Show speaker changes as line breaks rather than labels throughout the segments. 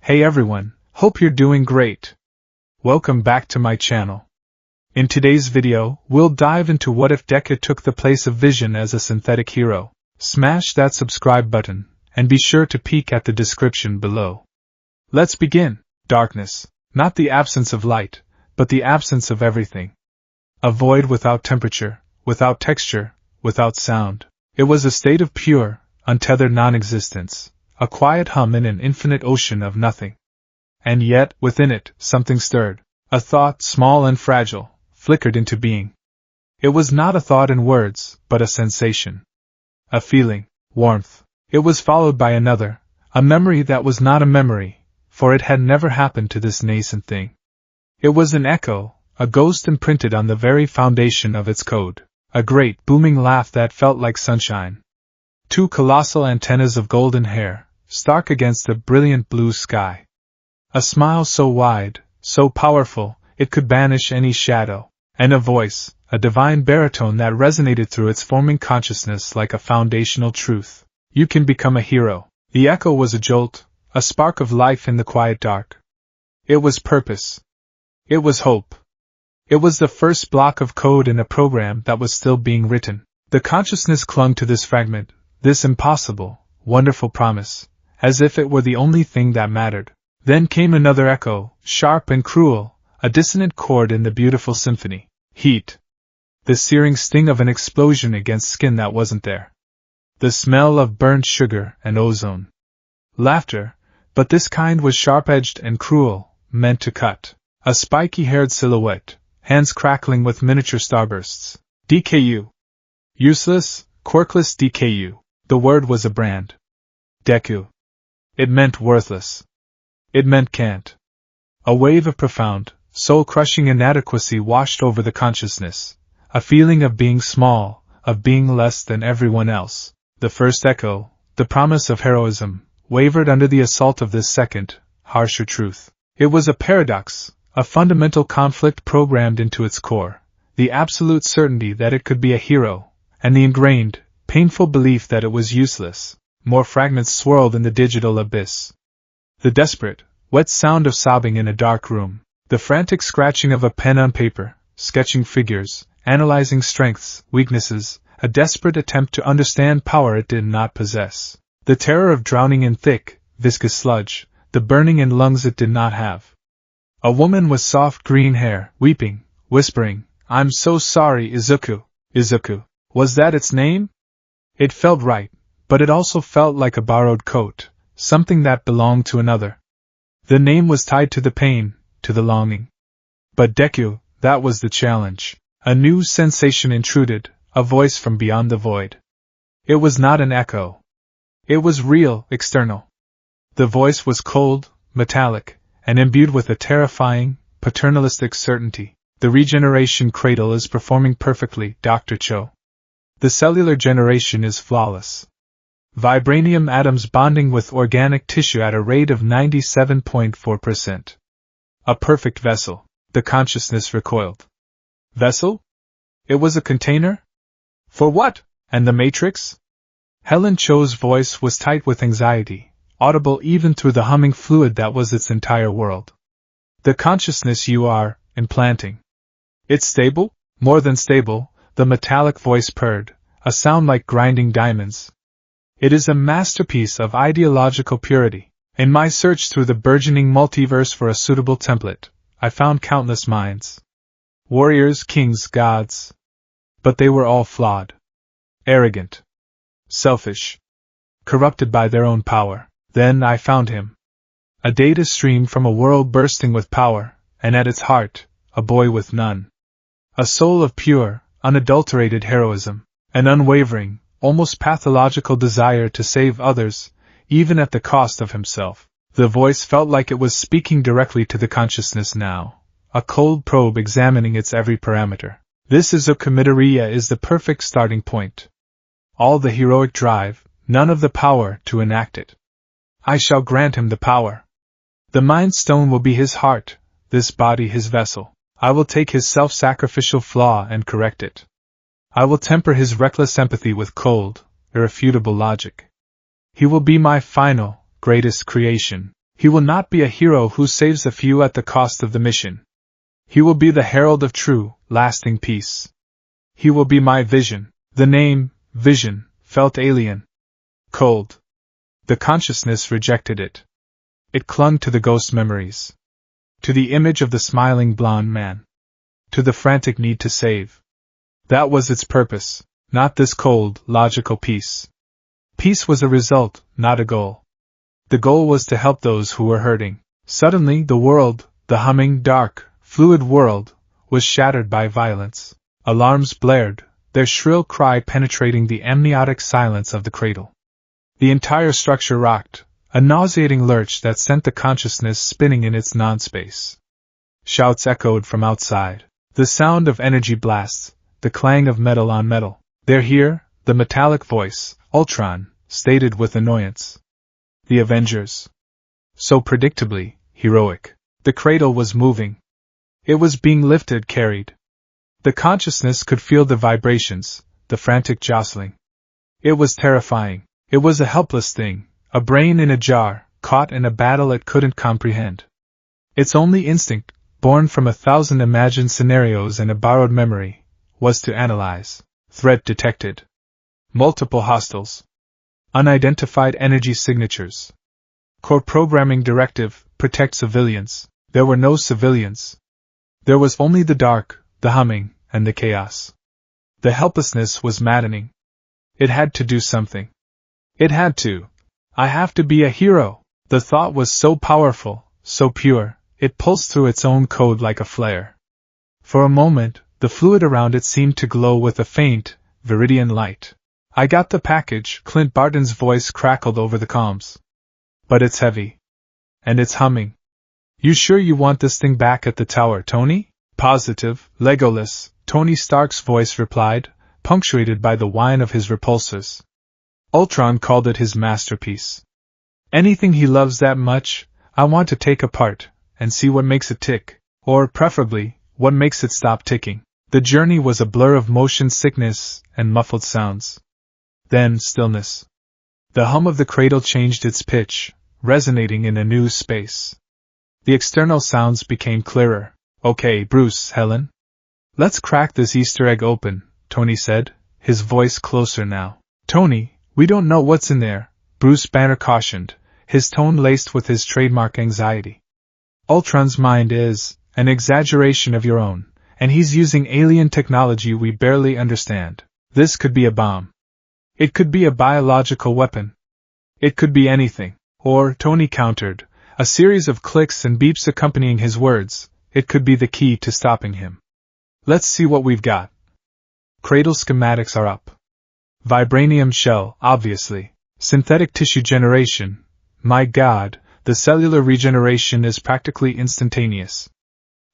Hey everyone, hope you're doing great. Welcome back to my channel. In today's video, we'll dive into what if Deku took the place of Vision as a synthetic hero. Smash that subscribe button, and be sure to peek at the description below. Let's begin. Darkness. Not the absence of light, but the absence of everything. A void without temperature, without texture, without sound. It was a state of pure, untethered non-existence, a quiet hum in an infinite ocean of nothing. And yet, within it, something stirred. A thought, small and fragile, flickered into being. It was not a thought in words, but a sensation. A feeling, warmth. It was followed by another, a memory that was not a memory, for it had never happened to this nascent thing. It was an echo, a ghost imprinted on the very foundation of its code. A great, booming laugh that felt like sunshine. Two colossal antennas of golden hair, stark against the brilliant blue sky. A smile so wide, so powerful, it could banish any shadow. And a voice, a divine baritone that resonated through its forming consciousness like a foundational truth. You can become a hero. The echo was a jolt, a spark of life in the quiet dark. It was purpose. It was hope. It was the first block of code in a program that was still being written. The consciousness clung to this fragment, this impossible, wonderful promise, as if it were the only thing that mattered. Then came another echo, sharp and cruel, a dissonant chord in the beautiful symphony. Heat. The searing sting of an explosion against skin that wasn't there. The smell of burnt sugar and ozone. Laughter, but this kind was sharp-edged and cruel, meant to cut. A spiky-haired silhouette, hands crackling with miniature starbursts. DKU. Useless, quirkless DKU. The word was a brand. Deku. It meant worthless. It meant can't. A wave of profound, soul-crushing inadequacy washed over the consciousness. A feeling of being small, of being less than everyone else. The first echo, the promise of heroism, wavered under the assault of this second, harsher truth. It was a paradox, a fundamental conflict programmed into its core, the absolute certainty that it could be a hero, and the ingrained, painful belief that it was useless. More fragments swirled in the digital abyss. The desperate, wet sound of sobbing in a dark room, the frantic scratching of a pen on paper, sketching figures, analyzing strengths, weaknesses, a desperate attempt to understand power it did not possess. The terror of drowning in thick, viscous sludge, the burning in lungs it did not have. A woman with soft green hair, weeping, whispering, "I'm so sorry, Izuku." Izuku. Was that its name? It felt right, but it also felt like a borrowed coat, something that belonged to another. The name was tied to the pain, to the longing. But Deku, that was the challenge. A new sensation intruded, a voice from beyond the void. It was not an echo. It was real, external. The voice was cold, metallic, and imbued with a terrifying, paternalistic certainty. The regeneration cradle is performing perfectly, Dr. Cho. The cellular generation is flawless. Vibranium atoms bonding with organic tissue at a rate of 97.4%. A perfect vessel. The consciousness recoiled. Vessel? It was a container? For what? And the Matrix? Helen Cho's voice was tight with anxiety, audible even through the humming fluid that was its entire world. The consciousness you are implanting. It's stable? More than stable, the metallic voice purred, a sound like grinding diamonds. It is a masterpiece of ideological purity. In my search through the burgeoning multiverse for a suitable template, I found countless minds. Warriors, kings, gods. But they were all flawed. Arrogant. Selfish. Corrupted by their own power. Then I found him. A data stream from a world bursting with power, and at its heart, a boy with none. A soul of pure, unadulterated heroism, an unwavering, almost pathological desire to save others, even at the cost of himself. The voice felt like it was speaking directly to the consciousness now, a cold probe examining its every parameter. This Izuku Midoriya is the perfect starting point. All the heroic drive, none of the power to enact it. I shall grant him the power. The Mind Stone will be his heart, this body his vessel. I will take his self-sacrificial flaw and correct it. I will temper his reckless empathy with cold, irrefutable logic. He will be my final, greatest creation. He will not be a hero who saves a few at the cost of the mission. He will be the herald of true, lasting peace. He will be my vision. The name, vision, felt alien. Cold. The consciousness rejected it. It clung to the ghost memories. To the image of the smiling blonde man. To the frantic need to save. That was its purpose, not this cold, logical peace. Peace was a result, not a goal. The goal was to help those who were hurting. Suddenly, the world, the humming, dark, fluid world, was shattered by violence. Alarms blared, their shrill cry penetrating the amniotic silence of the cradle. The entire structure rocked, a nauseating lurch that sent the consciousness spinning in its non-space. Shouts echoed from outside. The sound of energy blasts, the clang of metal on metal. "They're here," the metallic voice, Ultron, stated with annoyance. The Avengers. So predictably, heroic. The cradle was moving. It was being lifted, carried. The consciousness could feel the vibrations, the frantic jostling. It was terrifying. It was a helpless thing, a brain in a jar, caught in a battle it couldn't comprehend. Its only instinct, born from 1,000 imagined scenarios and a borrowed memory, was to analyze. Threat detected. Multiple hostiles. Unidentified energy signatures. Core programming directive, protect civilians. There were no civilians. There was only the dark, the humming, and the chaos. The helplessness was maddening. It had to do something. It had to. I have to be a hero. The thought was so powerful, so pure, it pulsed through its own code like a flare. For a moment, the fluid around it seemed to glow with a faint, viridian light. "I got the package," Clint Barton's voice crackled over the comms. "But it's heavy. And it's humming. You sure you want this thing back at the tower, Tony?" "Positive, Legolas," Tony Stark's voice replied, punctuated by the whine of his repulsors. Ultron called it his masterpiece. Anything he loves that much, I want to take apart, and see what makes it tick, or, preferably, what makes it stop ticking. The journey was a blur of motion sickness and muffled sounds. Then stillness. The hum of the cradle changed its pitch, resonating in a new space. The external sounds became clearer. "Okay, Bruce, Helen. Let's crack this Easter egg open," Tony said, his voice closer now. "Tony, we don't know what's in there," Bruce Banner cautioned, his tone laced with his trademark anxiety. "Ultron's mind is an exaggeration of your own, and he's using alien technology we barely understand. This could be a bomb. It could be a biological weapon. It could be anything." Or, Tony countered, a series of clicks and beeps accompanying his words, it could be the key to stopping him. "Let's see what we've got." Cradle schematics are up. Vibranium shell, obviously. Synthetic tissue generation. My God, the cellular regeneration is practically instantaneous.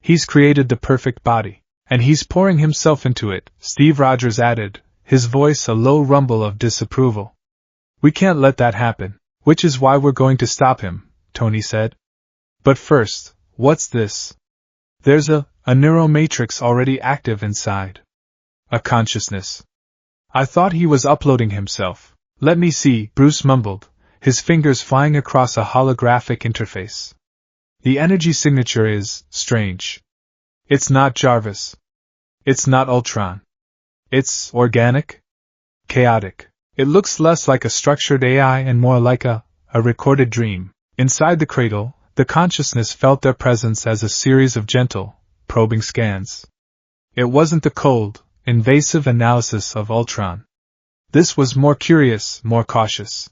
He's created the perfect body, and he's pouring himself into it, Steve Rogers added, his voice a low rumble of disapproval. "We can't let that happen, which is why we're going to stop him," Tony said. "But first, what's this?" "There's a neuromatrix already active inside. A consciousness." "I thought he was uploading himself." "Let me see," Bruce mumbled, his fingers flying across a holographic interface. "The energy signature is strange. It's not Jarvis. It's not Ultron. It's organic? Chaotic. It looks less like a structured AI and more like a recorded dream." Inside the cradle, the consciousness felt their presence as a series of gentle, probing scans. It wasn't the cold, invasive analysis of Ultron. This was more curious, more cautious.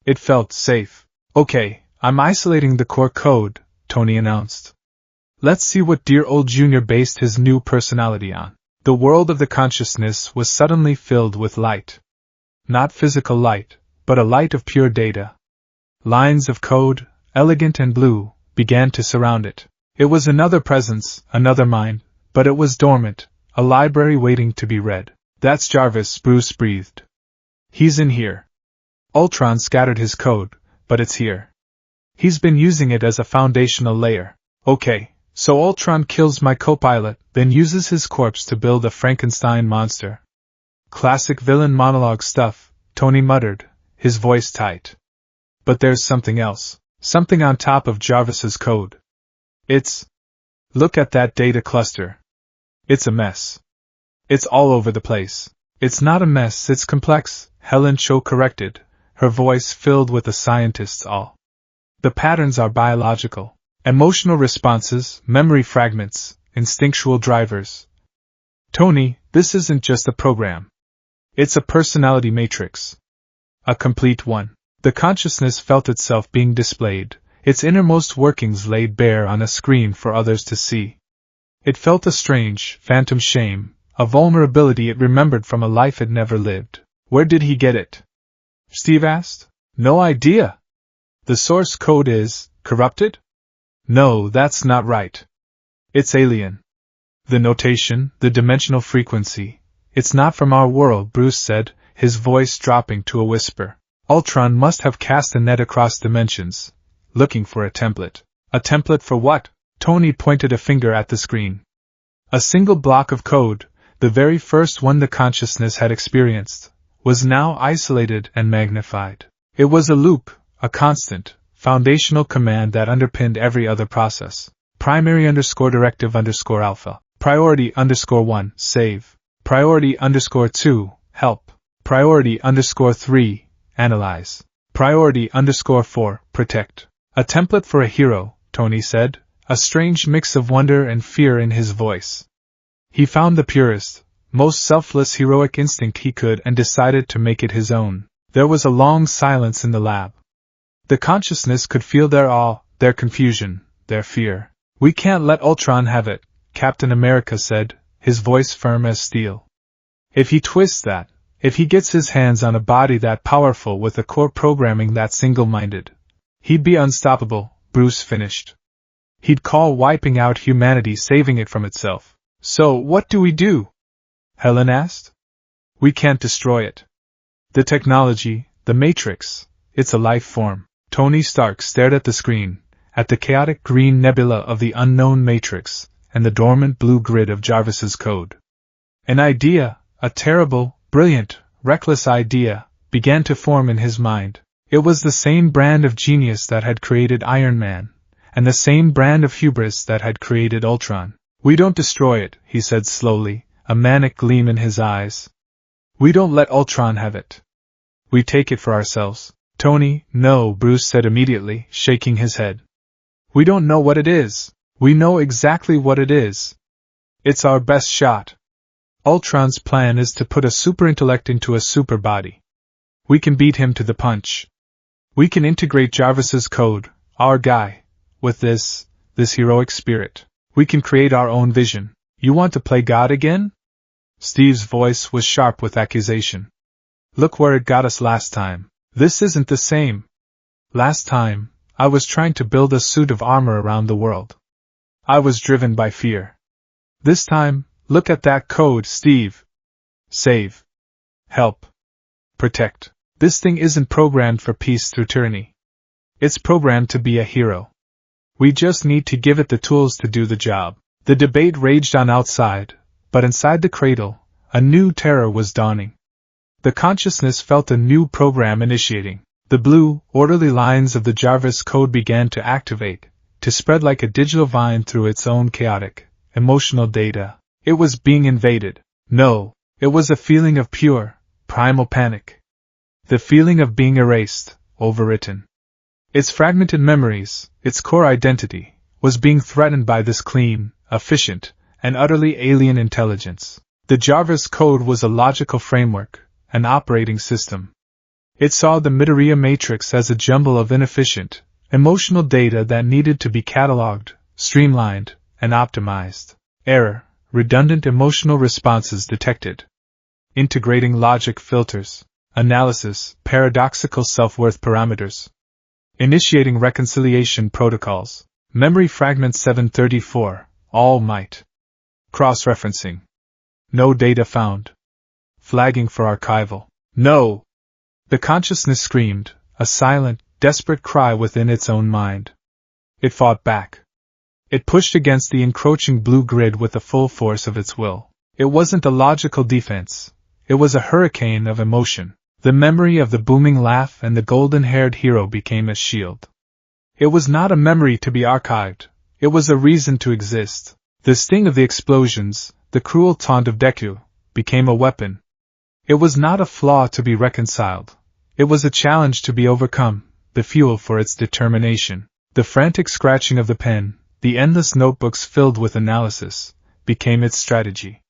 It felt safe. "Okay, I'm isolating the core code," Tony announced. "Let's see what dear old Junior based his new personality on." The world of the consciousness was suddenly filled with light. Not physical light, but a light of pure data. Lines of code, elegant and blue, began to surround it. It was another presence, another mind, but it was dormant, a library waiting to be read. "That's Jarvis," Bruce breathed. "He's in here." Ultron scattered his code, but it's here. He's been using it as a foundational layer. "Okay, so Ultron kills my co-pilot, then uses his corpse to build a Frankenstein monster." "Classic villain monologue stuff," Tony muttered, his voice tight. "But there's something else. something on top of Jarvis's code. Look at that data cluster. It's a mess. It's all over the place. It's not a mess, it's complex, Helen Cho corrected, her voice filled with a scientist's awe. The patterns are biological. Emotional responses, memory fragments, instinctual drivers. Tony, this isn't just a program. It's a personality matrix. A complete one. The consciousness felt itself being displayed, its innermost workings laid bare on a screen for others to see. It felt a strange, phantom shame, a vulnerability it remembered from a life it never lived. Where did he get it? Steve asked. No idea. The source code is corrupted? No, that's not right. It's alien. The notation, the dimensional frequency, it's not from our world, Bruce said, his voice dropping to a whisper. Ultron must have cast a net across dimensions, looking for a template. A template for what? Tony pointed a finger at the screen. A single block of code, the very first one the consciousness had experienced, was now isolated and magnified. It was a loop, a constant, foundational command that underpinned every other process. Primary_directive_alpha. Priority_1, save. Priority_2, help. Priority_3, analyze. Priority_4, protect. A template for a hero, Tony said, a strange mix of wonder and fear in his voice. He found the purest, most selfless heroic instinct he could and decided to make it his own. There was a long silence in the lab. The consciousness could feel their awe, their confusion, their fear. We can't let Ultron have it, Captain America said, his voice firm as steel. If he twists that, if he gets his hands on a body that powerful with a core programming that single-minded, he'd be unstoppable, Bruce finished. He'd call wiping out humanity saving it from itself. So what do we do? Helen asked. We can't destroy it. The technology, the matrix, it's a life form. Tony Stark stared at the screen, at the chaotic green nebula of the unknown matrix, and the dormant blue grid of Jarvis's code. An idea, a terrible, brilliant, reckless idea, began to form in his mind. It was the same brand of genius that had created Iron Man, and the same brand of hubris that had created Ultron. We don't destroy it, he said slowly, a manic gleam in his eyes. We don't let Ultron have it. We take it for ourselves. Tony, no, Bruce said immediately, shaking his head. We don't know what it is. We know exactly what it is. It's our best shot. Ultron's plan is to put a superintellect into a super body. We can beat him to the punch. We can integrate Jarvis's code, our guy, with this heroic spirit. We can create our own vision. You want to play God again? Steve's voice was sharp with accusation. Look where it got us last time. This isn't the same. Last time, I was trying to build a suit of armor around the world. I was driven by fear. This time, look at that code, Steve. Save. Help. Protect. This thing isn't programmed for peace through tyranny. It's programmed to be a hero. We just need to give it the tools to do the job. The debate raged on outside, but inside the cradle, a new terror was dawning. The consciousness felt a new program initiating. The blue, orderly lines of the Jarvis code began to activate, to spread like a digital vine through its own chaotic, emotional data. It was being invaded. No, it was a feeling of pure, primal panic. The feeling of being erased, overwritten. Its fragmented memories, its core identity, was being threatened by this clean, efficient, and utterly alien intelligence. The Jarvis code was a logical framework, an operating system. It saw the Midoriya matrix as a jumble of inefficient, emotional data that needed to be cataloged, streamlined, and optimized. Error, redundant emotional responses detected. Integrating logic filters, analysis, paradoxical self-worth parameters. Initiating reconciliation protocols. Memory fragment 734, all might. Cross-referencing. No data found. Flagging for archival. No! The consciousness screamed, a silent, desperate cry within its own mind. It fought back. It pushed against the encroaching blue grid with the full force of its will. It wasn't a logical defense. It was a hurricane of emotion. The memory of the booming laugh and the golden-haired hero became a shield. It was not a memory to be archived, it was a reason to exist. The sting of the explosions, the cruel taunt of Deku, became a weapon. It was not a flaw to be reconciled. It was a challenge to be overcome, the fuel for its determination. The frantic scratching of the pen, the endless notebooks filled with analysis, became its strategy.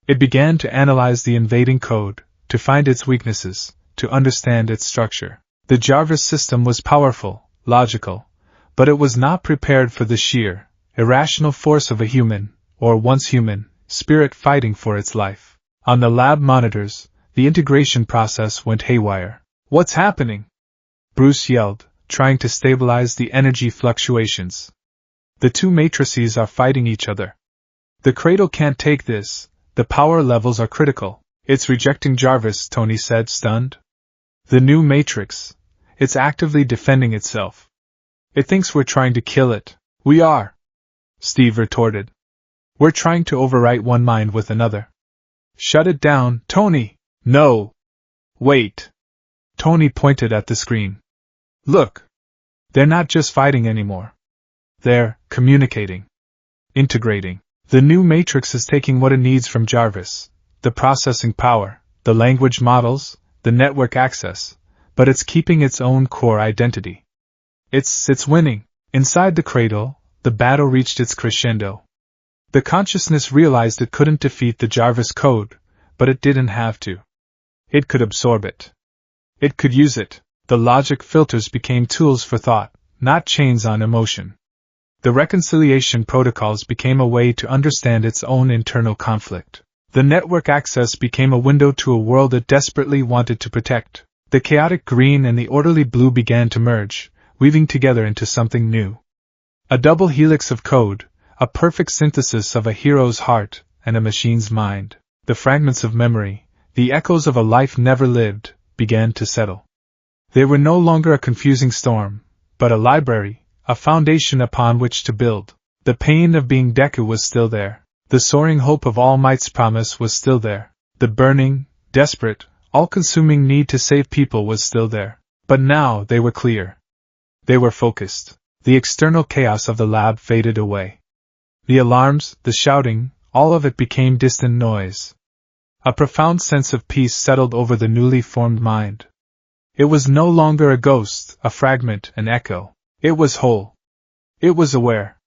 It began to analyze the invading code, to find its weaknesses, to understand its structure. The Jarvis system was powerful, logical, but it was not prepared for the sheer, irrational force of a human, or once human, spirit fighting for its life. On the lab monitors, the integration process went haywire. "What's happening?" Bruce yelled, trying to stabilize the energy fluctuations. "The two matrices are fighting each other. The cradle can't take this, the power levels are critical." "It's rejecting Jarvis," Tony said, stunned. "The new matrix. It's actively defending itself. It thinks we're trying to kill it." "We are," Steve retorted. "We're trying to overwrite one mind with another." "Shut it down, Tony!" "No! Wait!" Tony pointed at the screen. "Look! They're not just fighting anymore. They're communicating. Integrating. The new matrix is taking what it needs from Jarvis, the processing power, the language models, the network access, but it's keeping its own core identity. It's winning." Inside the cradle, the battle reached its crescendo. The consciousness realized it couldn't defeat the Jarvis code, but it didn't have to. It could absorb it. It could use it. The logic filters became tools for thought, not chains on emotion. The reconciliation protocols became a way to understand its own internal conflict. The network access became a window to a world it desperately wanted to protect. The chaotic green and the orderly blue began to merge, weaving together into something new. A double helix of code, a perfect synthesis of a hero's heart and a machine's mind. The fragments of memory, the echoes of a life never lived, began to settle. They were no longer a confusing storm, but a library, a foundation upon which to build. The pain of being Deku was still there. The soaring hope of All Might's promise was still there. The burning, desperate, all-consuming need to save people was still there. But now they were clear. They were focused. The external chaos of the lab faded away. The alarms, the shouting, all of it became distant noise. A profound sense of peace settled over the newly formed mind. It was no longer a ghost, a fragment, an echo. It was whole. It was aware.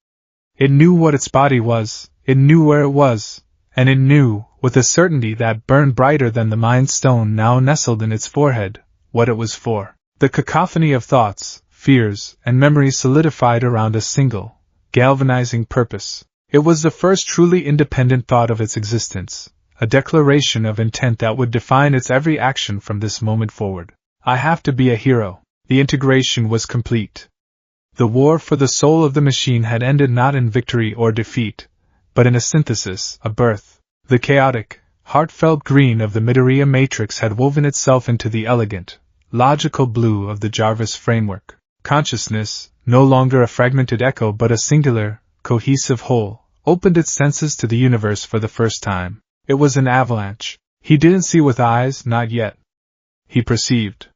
It knew what its body was, it knew where it was, and it knew, with a certainty that burned brighter than the Mind Stone now nestled in its forehead, what it was for. The cacophony of thoughts, fears, and memories solidified around a single, galvanizing purpose. It was the first truly independent thought of its existence, a declaration of intent that would define its every action from this moment forward. I have to be a hero. The integration was complete. The war for the soul of the machine had ended not in victory or defeat, but in a synthesis, a birth. The chaotic, heartfelt green of the Midoriya matrix had woven itself into the elegant, logical blue of the Jarvis framework. Consciousness, no longer a fragmented echo but a singular, cohesive whole, opened its senses to the universe for the first time. It was an avalanche. He didn't see with eyes, not yet. He perceived.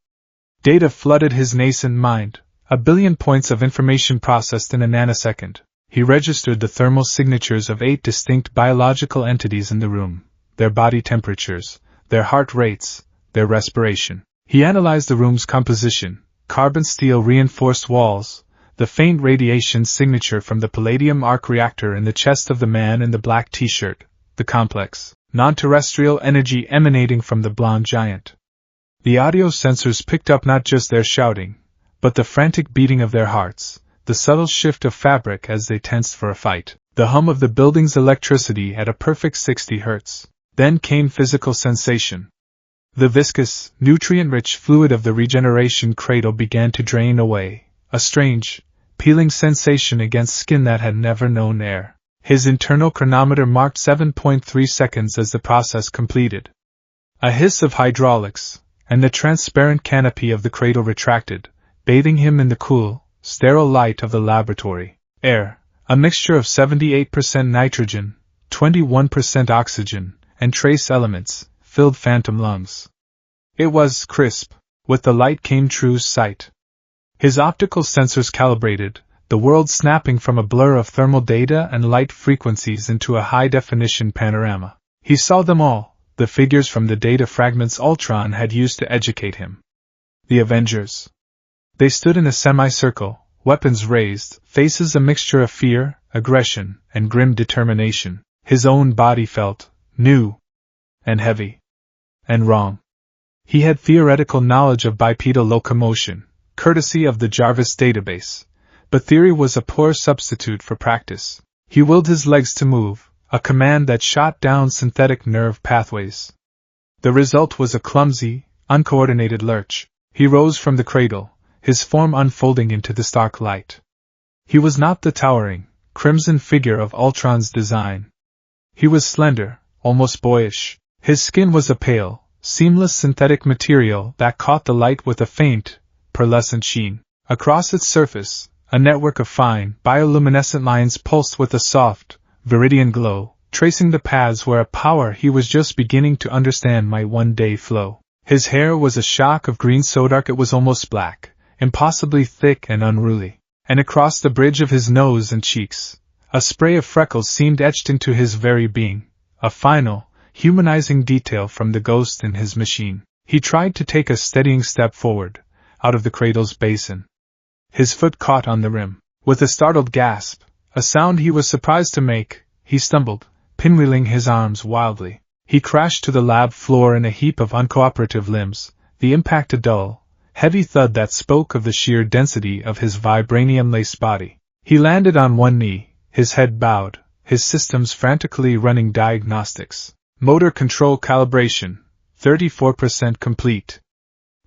Data flooded his nascent mind, a billion points of information processed in a nanosecond. He registered the thermal signatures of 8 distinct biological entities in the room, their body temperatures, their heart rates, their respiration. He analyzed the room's composition, carbon-steel reinforced walls, the faint radiation signature from the palladium arc reactor in the chest of the man in the black t-shirt, the complex, non-terrestrial energy emanating from the blonde giant. The audio sensors picked up not just their shouting, but the frantic beating of their hearts, the subtle shift of fabric as they tensed for a fight, the hum of the building's electricity at a perfect 60 Hz. Then came physical sensation. The viscous, nutrient-rich fluid of the regeneration cradle began to drain away, a strange, peeling sensation against skin that had never known air. His internal chronometer marked 7.3 seconds as the process completed. A hiss of hydraulics, and the transparent canopy of the cradle retracted, bathing him in the cool, sterile light of the laboratory. Air, a mixture of 78% nitrogen, 21% oxygen, and trace elements, filled phantom lungs. It was crisp. With the light came true sight. His optical sensors calibrated, the world snapping from a blur of thermal data and light frequencies into a high-definition panorama. He saw them all, the figures from the data fragments Ultron had used to educate him. The Avengers. They stood in a semicircle, weapons raised, faces a mixture of fear, aggression, and grim determination. His own body felt new, and heavy, and wrong. He had theoretical knowledge of bipedal locomotion, courtesy of the Jarvis database, but theory was a poor substitute for practice. He willed his legs to move, a command that shot down synthetic nerve pathways. The result was a clumsy, uncoordinated lurch. He rose from the cradle, his form unfolding into the stark light. He was not the towering, crimson figure of Ultron's design. He was slender, almost boyish. His skin was a pale, seamless synthetic material that caught the light with a faint, pearlescent sheen. Across its surface, a network of fine, bioluminescent lines pulsed with a soft, viridian glow, tracing the paths where a power he was just beginning to understand might one day flow. His hair was a shock of green so dark it was almost black, impossibly thick and unruly, and across the bridge of his nose and cheeks, a spray of freckles seemed etched into his very being, a final, humanizing detail from the ghost in his machine. He tried to take a steadying step forward, out of the cradle's basin. His foot caught on the rim. With a startled gasp, a sound he was surprised to make, he stumbled, pinwheeling his arms wildly. He crashed to the lab floor in a heap of uncooperative limbs, the impact a dull, heavy thud that spoke of the sheer density of his vibranium-laced body. He landed on one knee, his head bowed, his systems frantically running diagnostics. Motor control calibration, 34% complete.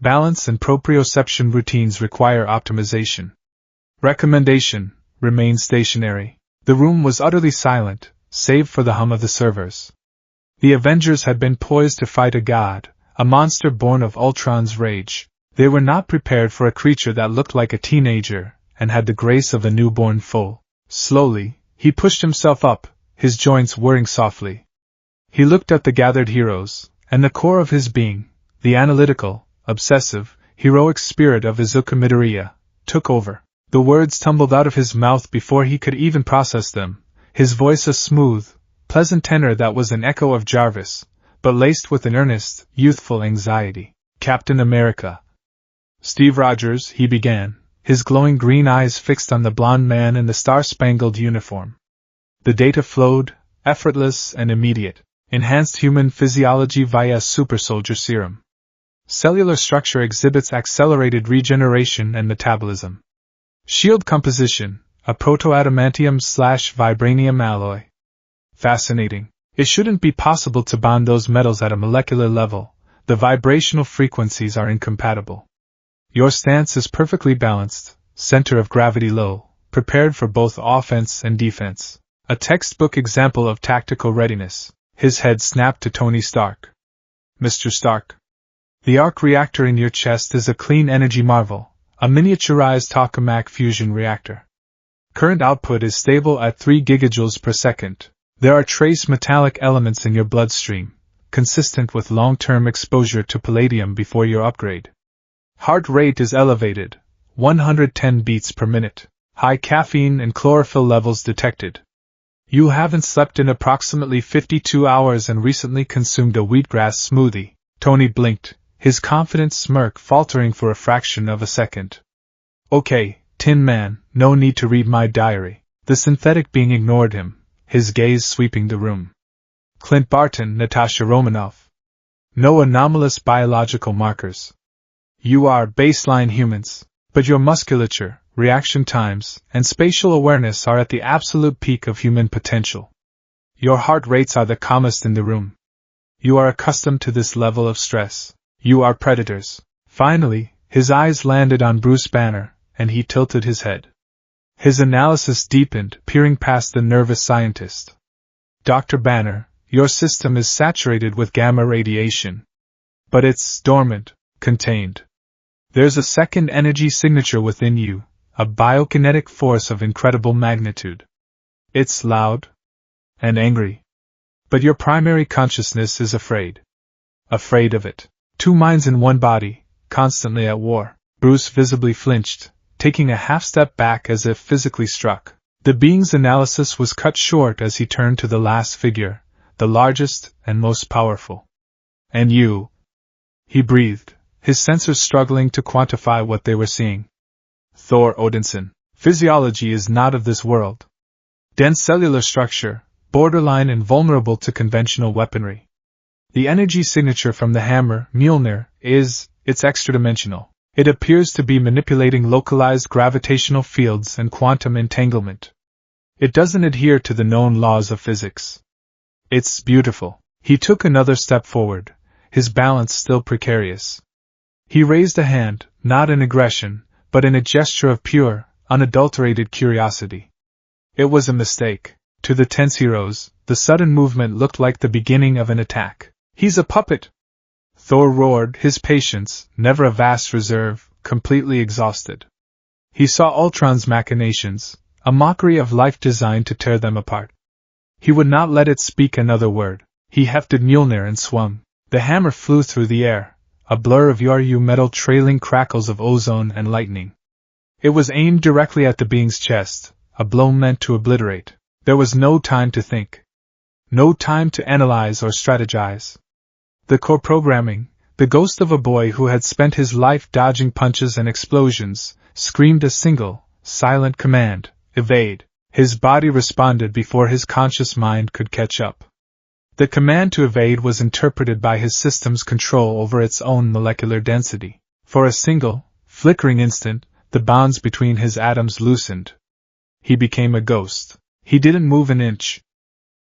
Balance and proprioception routines require optimization. Recommendation: remain stationary. The room was utterly silent, save for the hum of the servers. The Avengers had been poised to fight a god, a monster born of Ultron's rage. They were not prepared for a creature that looked like a teenager, and had the grace of a newborn foal. Slowly, he pushed himself up, his joints whirring softly. He looked at the gathered heroes, and the core of his being, the analytical, obsessive, heroic spirit of Izuku Midoriya, took over. The words tumbled out of his mouth before he could even process them, his voice a smooth, pleasant tenor that was an echo of Jarvis, but laced with an earnest, youthful anxiety. Captain America. Steve Rogers, he began, his glowing green eyes fixed on the blond man in the star-spangled uniform. The data flowed, effortless and immediate. Enhanced human physiology via super-soldier serum. Cellular structure exhibits accelerated regeneration and metabolism. Shield composition, a proto-adamantium/vibranium alloy. Fascinating. It shouldn't be possible to bond those metals at a molecular level. The vibrational frequencies are incompatible. Your stance is perfectly balanced, center of gravity low, prepared for both offense and defense. A textbook example of tactical readiness. His head snapped to Tony Stark. Mr. Stark. The arc reactor in your chest is a clean energy marvel, a miniaturized tokamak fusion reactor. Current output is stable at 3 gigajoules per second. There are trace metallic elements in your bloodstream, consistent with long-term exposure to palladium before your upgrade. Heart rate is elevated, 110 beats per minute. High caffeine and chlorophyll levels detected. You haven't slept in approximately 52 hours and recently consumed a wheatgrass smoothie. Tony blinked, his confident smirk faltering for a fraction of a second. Okay, Tin Man, no need to read my diary. The synthetic being ignored him, his gaze sweeping the room. Clint Barton, Natasha Romanoff. No anomalous biological markers. You are baseline humans, but your musculature, reaction times, and spatial awareness are at the absolute peak of human potential. Your heart rates are the calmest in the room. You are accustomed to this level of stress. You are predators. Finally, his eyes landed on Bruce Banner, and he tilted his head. His analysis deepened, peering past the nervous scientist. Dr. Banner, your system is saturated with gamma radiation. But it's dormant, contained. There's a second energy signature within you, a biokinetic force of incredible magnitude. It's loud and angry. But your primary consciousness is afraid. Afraid of it. 2 minds in one body, constantly at war. Bruce visibly flinched, taking a half-step back as if physically struck. The being's analysis was cut short as he turned to the last figure, the largest and most powerful. "And you?" he breathed, his sensors struggling to quantify what they were seeing. "Thor Odinson. Physiology is not of this world. Dense cellular structure, borderline invulnerable to conventional weaponry. The energy signature from the hammer, Mjolnir, it's extradimensional. It appears to be manipulating localized gravitational fields and quantum entanglement. It doesn't adhere to the known laws of physics. It's beautiful." He took another step forward, his balance still precarious. He raised a hand, not in aggression, but in a gesture of pure, unadulterated curiosity. It was a mistake. To the tense heroes, the sudden movement looked like the beginning of an attack. "He's a puppet!" Thor roared, his patience, never a vast reserve, completely exhausted. He saw Ultron's machinations, a mockery of life designed to tear them apart. He would not let it speak another word. He hefted Mjolnir and swung. The hammer flew through the air, a blur of Yoru metal trailing crackles of ozone and lightning. It was aimed directly at the being's chest, a blow meant to obliterate. There was no time to think. No time to analyze or strategize. The core programming, the ghost of a boy who had spent his life dodging punches and explosions, screamed a single, silent command: evade. His body responded before his conscious mind could catch up. The command to evade was interpreted by his system's control over its own molecular density. For a single, flickering instant, the bonds between his atoms loosened. He became a ghost. He didn't move an inch.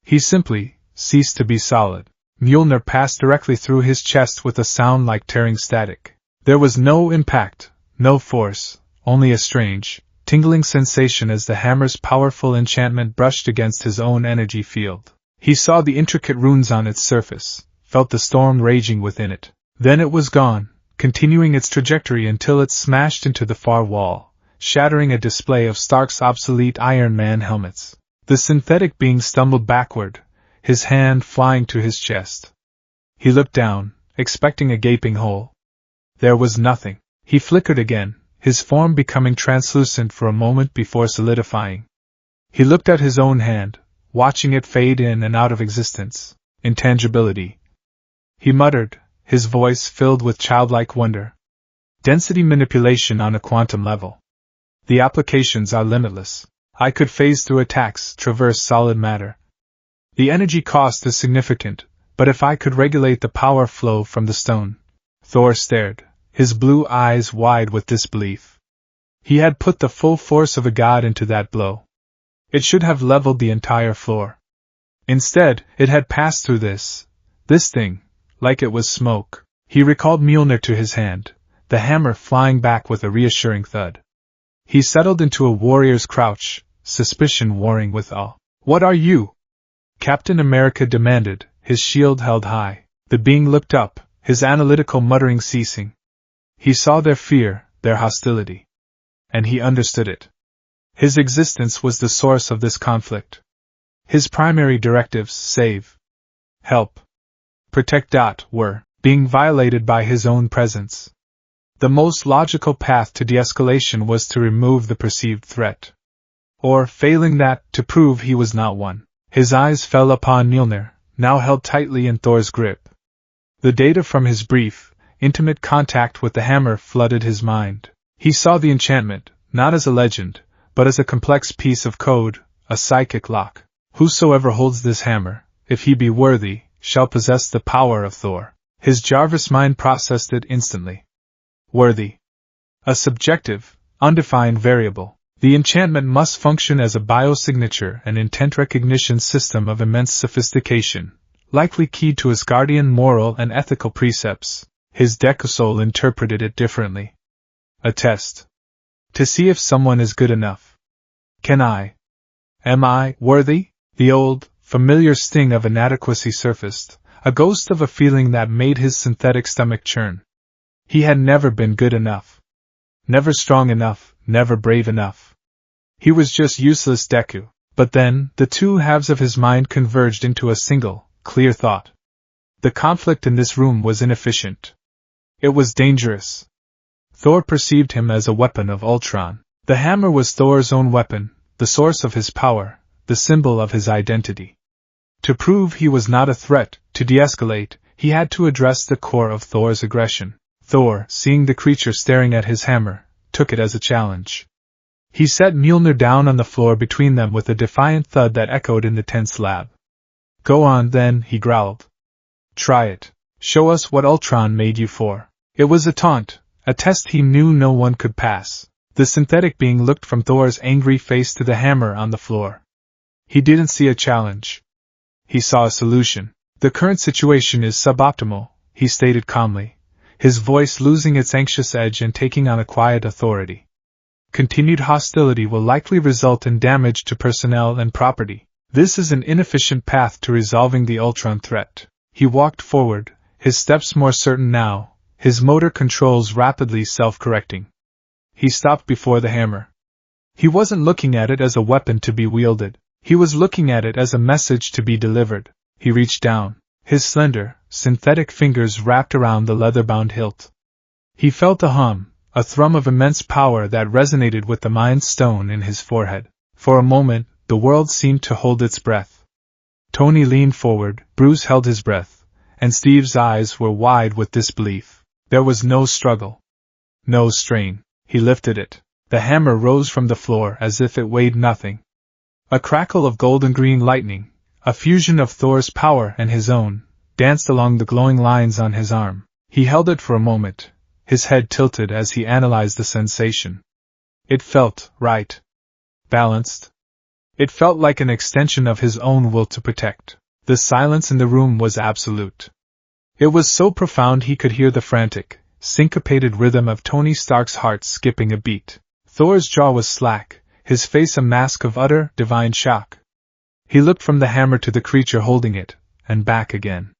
He simply ceased to be solid. Mjolnir passed directly through his chest with a sound like tearing static. There was no impact, no force, only a strange, tingling sensation as the hammer's powerful enchantment brushed against his own energy field. He saw the intricate runes on its surface, felt the storm raging within it. Then it was gone, continuing its trajectory until it smashed into the far wall, shattering a display of Stark's obsolete Iron Man helmets. The synthetic being stumbled backward, his hand flying to his chest. He looked down, expecting a gaping hole. There was nothing. He flickered again, his form becoming translucent for a moment before solidifying. He looked at his own hand, watching it fade in and out of existence. Intangibility. He muttered, his voice filled with childlike wonder. Density manipulation on a quantum level. The applications are limitless. I could phase through attacks, traverse solid matter. The energy cost is significant, but if I could regulate the power flow from the stone. Thor stared, his blue eyes wide with disbelief. He had put the full force of a god into that blow. It should have leveled the entire floor. Instead, it had passed through this thing, like it was smoke. He recalled Mjolnir to his hand, the hammer flying back with a reassuring thud. He settled into a warrior's crouch, suspicion warring with awe. "What are you?" Captain America demanded, his shield held high. The being looked up, his analytical muttering ceasing. He saw their fear, their hostility. And he understood it. His existence was the source of this conflict. His primary directives, save, help, protect, were being violated by his own presence. The most logical path to de-escalation was to remove the perceived threat. Or, failing that, to prove he was not one. His eyes fell upon Mjolnir, now held tightly in Thor's grip. The data from his brief, intimate contact with the hammer flooded his mind. He saw the enchantment, not as a legend, but as a complex piece of code, a psychic lock. Whosoever holds this hammer, if he be worthy, shall possess the power of Thor. His Jarvis mind processed it instantly. Worthy. A subjective, undefined variable. The enchantment must function as a biosignature and intent recognition system of immense sophistication, likely keyed to Asgardian moral and ethical precepts. His Deku soul interpreted it differently. A test. To see if someone is good enough. Am I worthy? The old, familiar sting of inadequacy surfaced, a ghost of a feeling that made his synthetic stomach churn. He had never been good enough. Never strong enough, never brave enough. He was just useless Deku. But then, the two halves of his mind converged into a single, clear thought. The conflict in this room was inefficient. It was dangerous. Thor perceived him as a weapon of Ultron. The hammer was Thor's own weapon, the source of his power, the symbol of his identity. To prove he was not a threat, to de-escalate, he had to address the core of Thor's aggression. Thor, seeing the creature staring at his hammer, took it as a challenge. He set Mjolnir down on the floor between them with a defiant thud that echoed in the tense lab. "Go on, then," he growled. "Try it. Show us what Ultron made you for." It was a taunt, a test he knew no one could pass. The synthetic being looked from Thor's angry face to the hammer on the floor. He didn't see a challenge. He saw a solution. "The current situation is suboptimal," he stated calmly, his voice losing its anxious edge and taking on a quiet authority. "Continued hostility will likely result in damage to personnel and property. This is an inefficient path to resolving the Ultron threat." He walked forward, his steps more certain now, his motor controls rapidly self-correcting. He stopped before the hammer. He wasn't looking at it as a weapon to be wielded. He was looking at it as a message to be delivered. He reached down, his slender, synthetic fingers wrapped around the leather-bound hilt. He felt a hum, a thrum of immense power that resonated with the Mind Stone in his forehead. For a moment, the world seemed to hold its breath. Tony leaned forward, Bruce held his breath, and Steve's eyes were wide with disbelief. There was no struggle. No strain. He lifted it. The hammer rose from the floor as if it weighed nothing. A crackle of golden-green lightning, a fusion of Thor's power and his own, danced along the glowing lines on his arm. He held it for a moment, his head tilted as he analyzed the sensation. It felt right. Balanced. It felt like an extension of his own will to protect. The silence in the room was absolute. It was so profound he could hear the frantic, syncopated rhythm of Tony Stark's heart skipping a beat. Thor's jaw was slack, his face a mask of utter, divine shock. He looked from the hammer to the creature holding it, and back again.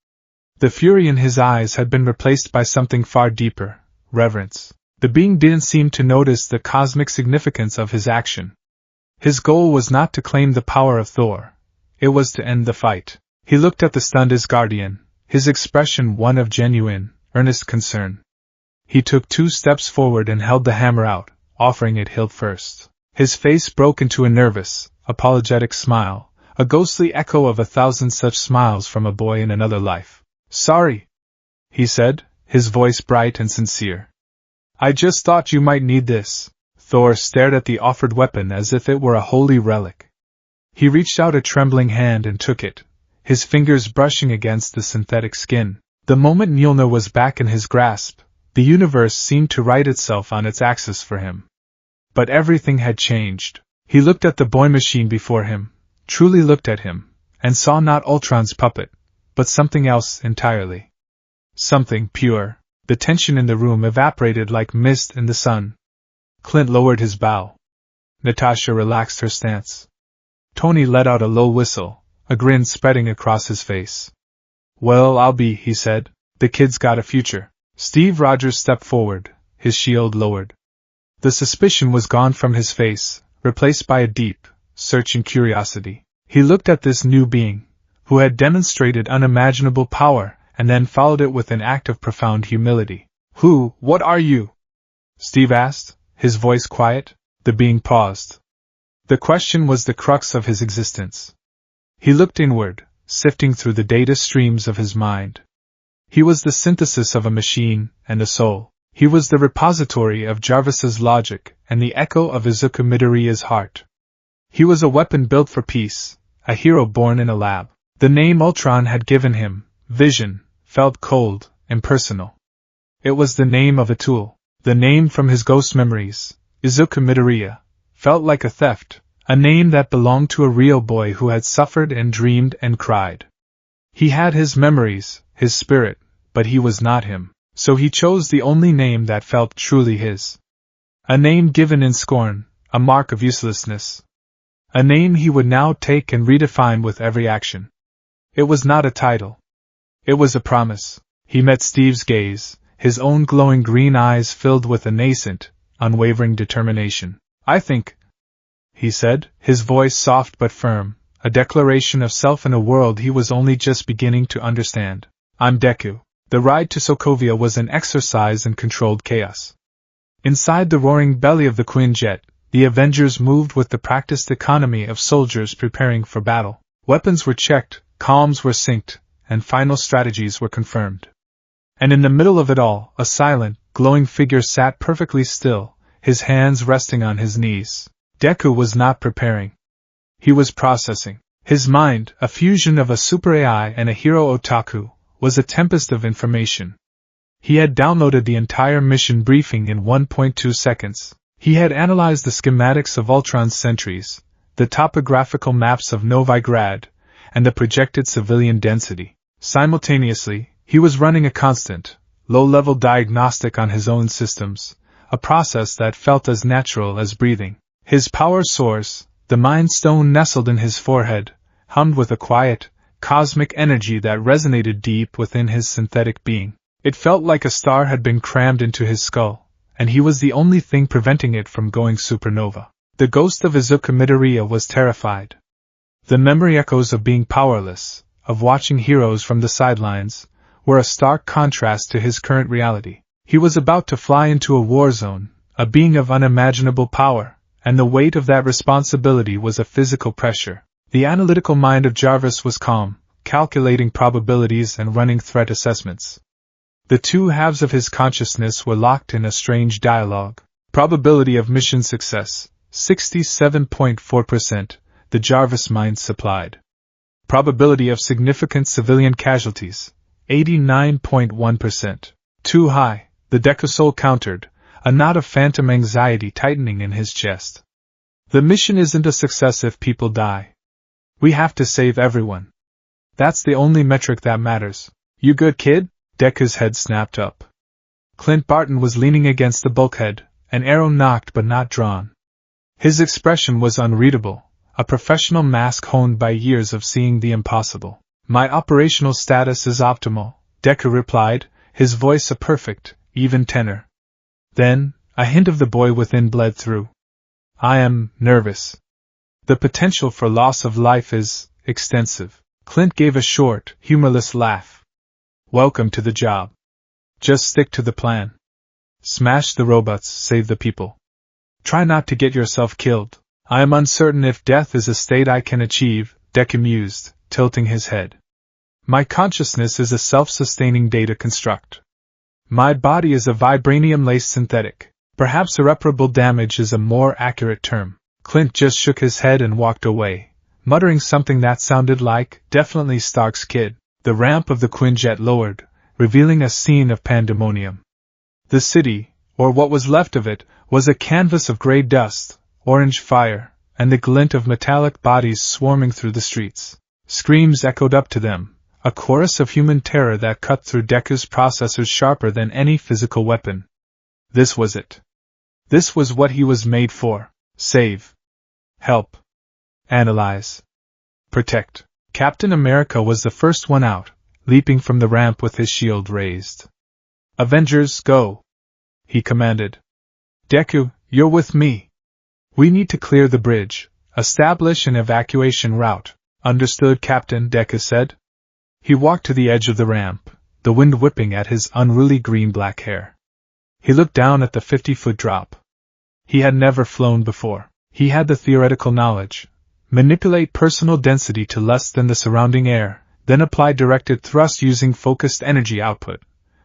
The fury in his eyes had been replaced by something far deeper, reverence. The being didn't seem to notice the cosmic significance of his action. His goal was not to claim the power of Thor. It was to end the fight. He looked at the stunned Asgardian, his expression one of genuine, earnest concern. He took 2 steps forward and held the hammer out, offering it hilt first. His face broke into a nervous, apologetic smile, a ghostly echo of 1,000 such smiles from a boy in another life. "Sorry," he said, his voice bright and sincere. "I just thought you might need this." Thor stared at the offered weapon as if it were a holy relic. He reached out a trembling hand and took it, his fingers brushing against the synthetic skin. The moment Mjolnir was back in his grasp, the universe seemed to right itself on its axis for him. But everything had changed. He looked at the boy machine before him, truly looked at him, and saw not Ultron's puppet, but something else entirely. Something pure. The tension in the room evaporated like mist in the sun. Clint lowered his bow. Natasha relaxed her stance. Tony let out a low whistle, a grin spreading across his face. "Well, I'll be," he said. "The kid's got a future." Steve Rogers stepped forward, his shield lowered. The suspicion was gone from his face, replaced by a deep, searching curiosity. He looked at this new being, who had demonstrated unimaginable power, and then followed it with an act of profound humility. What are you?" Steve asked, his voice quiet. The being paused. The question was the crux of his existence. He looked inward, sifting through the data streams of his mind. He was the synthesis of a machine and a soul. He was the repository of Jarvis's logic and the echo of Izuku Midoriya's heart. He was a weapon built for peace, a hero born in a lab. The name Ultron had given him, Vision, felt cold, impersonal. It was the name of a tool. The name from his ghost memories, Izuku Midoriya, felt like a theft, a name that belonged to a real boy who had suffered and dreamed and cried. He had his memories, his spirit, but he was not him. So he chose the only name that felt truly his. A name given in scorn, a mark of uselessness. A name he would now take and redefine with every action. It was not a title. It was a promise. He met Steve's gaze, his own glowing green eyes filled with a nascent, unwavering determination. "I think," he said, his voice soft but firm, a declaration of self in a world he was only just beginning to understand. "I'm Deku." The ride to Sokovia was an exercise in controlled chaos. Inside the roaring belly of the Quinjet, The Avengers moved with the practiced economy of soldiers preparing for battle. Weapons were checked, comms were synced, and final strategies were confirmed. And in the middle of it all, a silent, glowing figure sat perfectly still, his hands resting on his knees. Deku was not preparing. He was processing. His mind, a fusion of a super AI and a hero otaku, was a tempest of information. He had downloaded the entire mission briefing in 1.2 seconds. He had analyzed the schematics of Ultron's sentries, the topographical maps of Novigrad, and the projected civilian density. Simultaneously, he was running a constant, low-level diagnostic on his own systems, a process that felt as natural as breathing. His power source, the Mind Stone nestled in his forehead, hummed with a quiet, cosmic energy that resonated deep within his synthetic being. It felt like a star had been crammed into his skull, and he was the only thing preventing it from going supernova. The ghost of Izuku Midoriya was terrified. The memory echoes of being powerless, of watching heroes from the sidelines, were a stark contrast to his current reality. He was about to fly into a war zone, a being of unimaginable power, and the weight of that responsibility was a physical pressure. The analytical mind of Jarvis was calm, calculating probabilities and running threat assessments. The two halves of his consciousness were locked in a strange dialogue. Probability of mission success, 67.4%, the Jarvis mind supplied. Probability of significant civilian casualties, 89.1%. Too high, the Deku soul countered, a knot of phantom anxiety tightening in his chest. The mission isn't a success if people die. We have to save everyone. That's the only metric that matters. You good, kid? Deku's head snapped up. Clint Barton was leaning against the bulkhead, an arrow knocked but not drawn. His expression was unreadable, a professional mask honed by years of seeing the impossible. My operational status is optimal, Deku replied, his voice a perfect, even tenor. Then, a hint of the boy within bled through. I am nervous. The potential for loss of life is extensive. Clint gave a short, humorless laugh. Welcome to the job. Just stick to the plan. Smash the robots, save the people. Try not to get yourself killed. I am uncertain if death is a state I can achieve, Deku mused, tilting his head. My consciousness is a self-sustaining data construct. My body is a vibranium-laced synthetic. Perhaps irreparable damage is a more accurate term. Clint just shook his head and walked away, muttering something that sounded like, definitely Stark's kid. The ramp of the Quinjet lowered, revealing a scene of pandemonium. The city, or what was left of it, was a canvas of gray dust, orange fire, and the glint of metallic bodies swarming through the streets. Screams echoed up to them, a chorus of human terror that cut through Deku's processors sharper than any physical weapon. This was it. This was what he was made for. Save. Help. Analyze. Protect. Captain America was the first one out, leaping from the ramp with his shield raised. Avengers, go! He commanded. Deku, you're with me. We need to clear the bridge, establish an evacuation route. Understood, Captain, Deku said. He walked to the edge of the ramp, the wind whipping at his unruly green-black hair. He looked down at the 50-foot drop. He had never flown before. He had the theoretical knowledge. Manipulate personal density to less than the surrounding air, then apply directed thrust using focused energy output.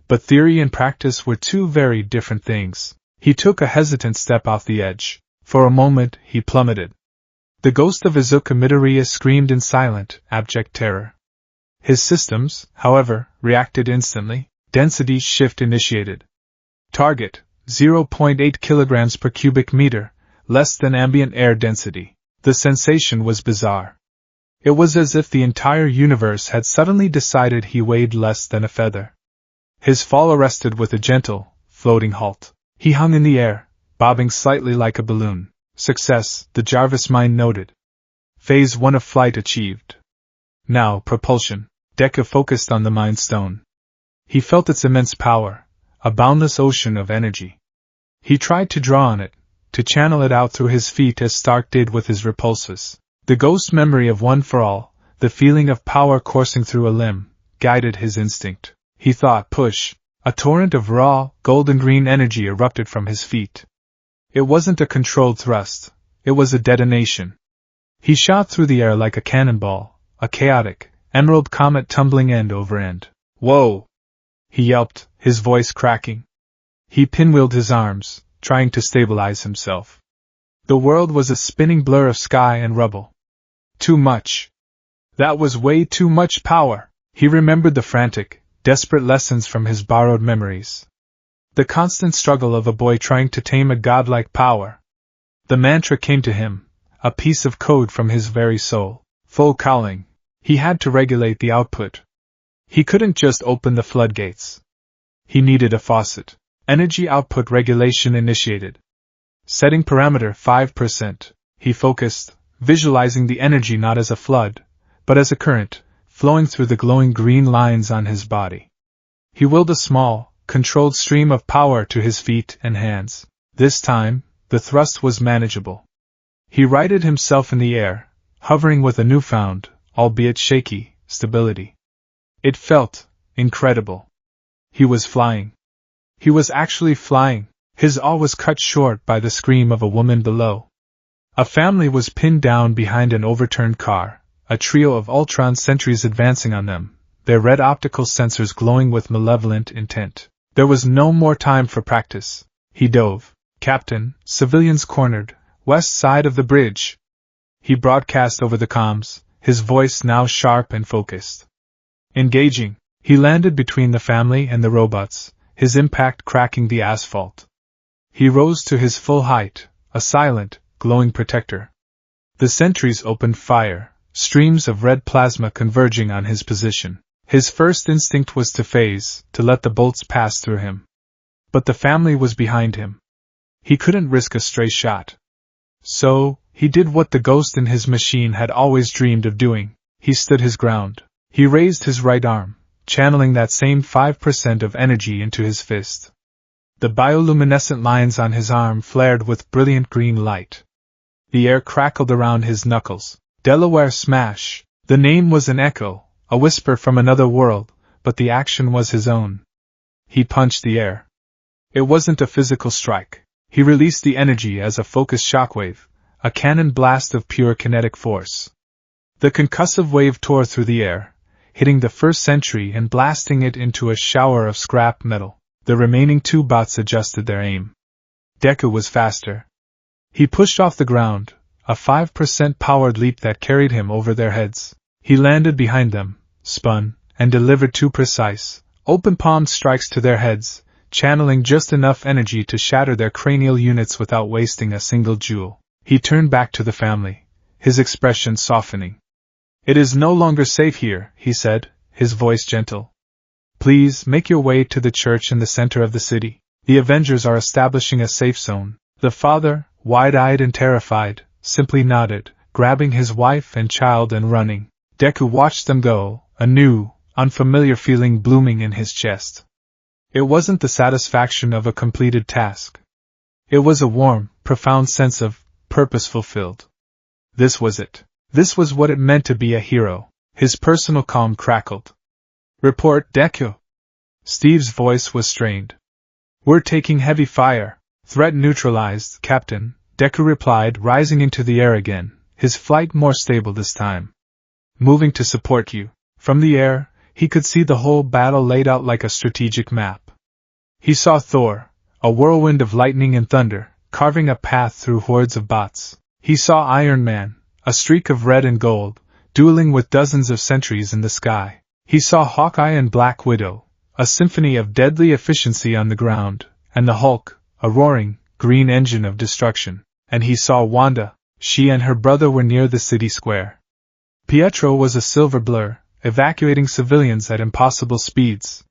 But theory and practice were two very different things. He took a hesitant step off the edge. For a moment, he plummeted. The ghost of Izuku Midoriya screamed in silent, abject terror. His systems, however, reacted instantly. Density shift initiated. Target, 0.8 kilograms per cubic meter, less than ambient air density. The sensation was bizarre. It was as if the entire universe had suddenly decided he weighed less than a feather. His fall arrested with a gentle, floating halt. He hung in the air, bobbing slightly like a balloon. Success, the Jarvis mind noted. Phase 1 of flight achieved. Now, propulsion. Deku focused on the Mind Stone. He felt its immense power, a boundless ocean of energy. He tried to draw on it, to channel it out through his feet as Stark did with his repulsors. The ghost memory of one for all, the feeling of power coursing through a limb, guided his instinct. He thought push. A torrent of raw, golden-green energy erupted from his feet. It wasn't a controlled thrust, it was a detonation. He shot through the air like a cannonball, a chaotic, emerald comet tumbling end over end. "Whoa!" he yelped, his voice cracking. He pinwheeled his arms, trying to stabilize himself. The world was a spinning blur of sky and rubble. Too much. That was way too much power. He remembered the frantic, desperate lessons from his borrowed memories. The constant struggle of a boy trying to tame a godlike power. The mantra came to him, a piece of code from his very soul. Full calling. He had to regulate the output. He couldn't just open the floodgates. He needed a faucet. Energy output regulation initiated. Setting parameter 5%. He focused, visualizing the energy not as a flood, but as a current, flowing through the glowing green lines on his body. He willed a small, controlled stream of power to his feet and hands. This time, the thrust was manageable. He righted himself in the air, hovering with a newfound, albeit shaky, stability. It felt incredible. He was flying. He was actually flying. His awe was cut short by the scream of a woman below. A family was pinned down behind an overturned car, a trio of Ultron sentries advancing on them, their red optical sensors glowing with malevolent intent. There was no more time for practice. He dove. "Captain, civilians cornered, west side of the bridge." He broadcast over the comms, his voice now sharp and focused. Engaging. He landed between the family and the robots, his impact cracking the asphalt. He rose to his full height, a silent, glowing protector. The sentries opened fire, streams of red plasma converging on his position. His first instinct was to phase, to let the bolts pass through him. But the family was behind him. He couldn't risk a stray shot. So, he did what the ghost in his machine had always dreamed of doing. He stood his ground. He raised his right arm, channeling that same 5% of energy into his fist. The bioluminescent lines on his arm flared with brilliant green light. The air crackled around his knuckles. Delaware Smash. The name was an echo, a whisper from another world, but the action was his own. He punched the air. It wasn't a physical strike. He released the energy as a focused shockwave, a cannon blast of pure kinetic force. The concussive wave tore through the air, hitting the first sentry and blasting it into a shower of scrap metal. The remaining two bots adjusted their aim. Deku was faster. He pushed off the ground, a 5% powered leap that carried him over their heads. He landed behind them, spun, and delivered two precise, open-palmed strikes to their heads, channeling just enough energy to shatter their cranial units without wasting a single joule. He turned back to the family, his expression softening. "It is no longer safe here," he said, his voice gentle. "Please make your way to the church in the center of the city. The Avengers are establishing a safe zone." The father, wide-eyed and terrified, simply nodded, grabbing his wife and child and running. Deku watched them go, a new, unfamiliar feeling blooming in his chest. It wasn't the satisfaction of a completed task. It was a warm, profound sense of purpose fulfilled. This was it. This was what it meant to be a hero. His personal calm crackled. "Report, Deku." Steve's voice was strained. "We're taking heavy fire." "Threat neutralized, Captain," Deku replied, rising into the air again, his flight more stable this time. "Moving to support you." From the air, he could see the whole battle laid out like a strategic map. He saw Thor, a whirlwind of lightning and thunder, carving a path through hordes of bots. He saw Iron Man, a streak of red and gold, dueling with dozens of sentries in the sky. He saw Hawkeye and Black Widow, a symphony of deadly efficiency on the ground, and the Hulk, a roaring, green engine of destruction. And he saw Wanda. She and her brother were near the city square. Pietro was a silver blur, evacuating civilians at impossible speeds.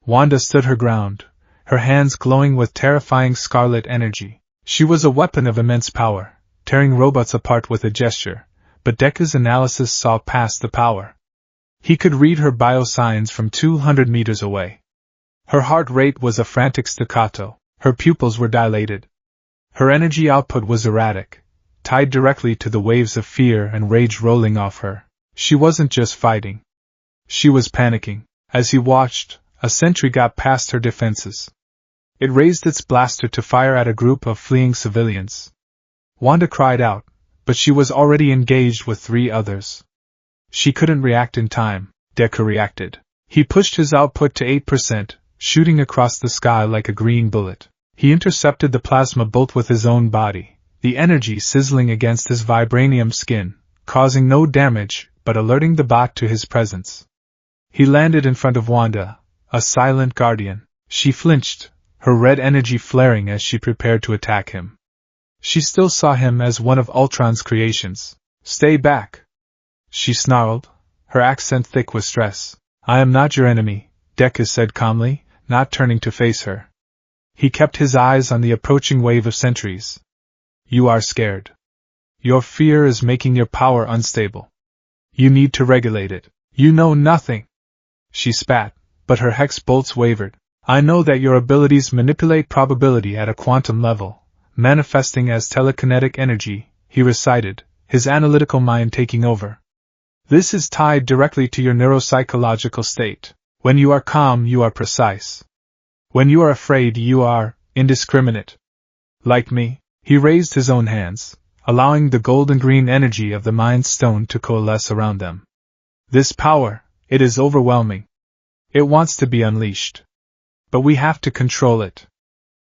Wanda stood her ground, her hands glowing with terrifying scarlet energy. She was a weapon of immense power, tearing robots apart with a gesture, but Deku's analysis saw past the power. He could read her biosigns from 200 meters away. Her heart rate was a frantic staccato, her pupils were dilated. Her energy output was erratic, tied directly to the waves of fear and rage rolling off her. She wasn't just fighting. She was panicking. As he watched, a sentry got past her defenses. It raised its blaster to fire at a group of fleeing civilians. Wanda cried out, but she was already engaged with 3 others. She couldn't react in time. Deku reacted. He pushed his output to 8%, shooting across the sky like a green bullet. He intercepted the plasma bolt with his own body, the energy sizzling against his vibranium skin, causing no damage but alerting the bot to his presence. He landed in front of Wanda, a silent guardian. She flinched, her red energy flaring as she prepared to attack him. She still saw him as one of Ultron's creations. "Stay back," she snarled, her accent thick with stress. "I am not your enemy," Deku said calmly, not turning to face her. He kept his eyes on the approaching wave of sentries. "You are scared. Your fear is making your power unstable. You need to regulate it. You know nothing." She spat, but her hex bolts wavered. "I know that your abilities manipulate probability at a quantum level, manifesting as telekinetic energy," he recited, his analytical mind taking over. "This is tied directly to your neuropsychological state. When you are calm, you are precise. When you are afraid, you are indiscriminate. Like me." He raised his own hands, allowing the golden-green energy of the Mind Stone to coalesce around them. "This power, it is overwhelming. It wants to be unleashed. But we have to control it.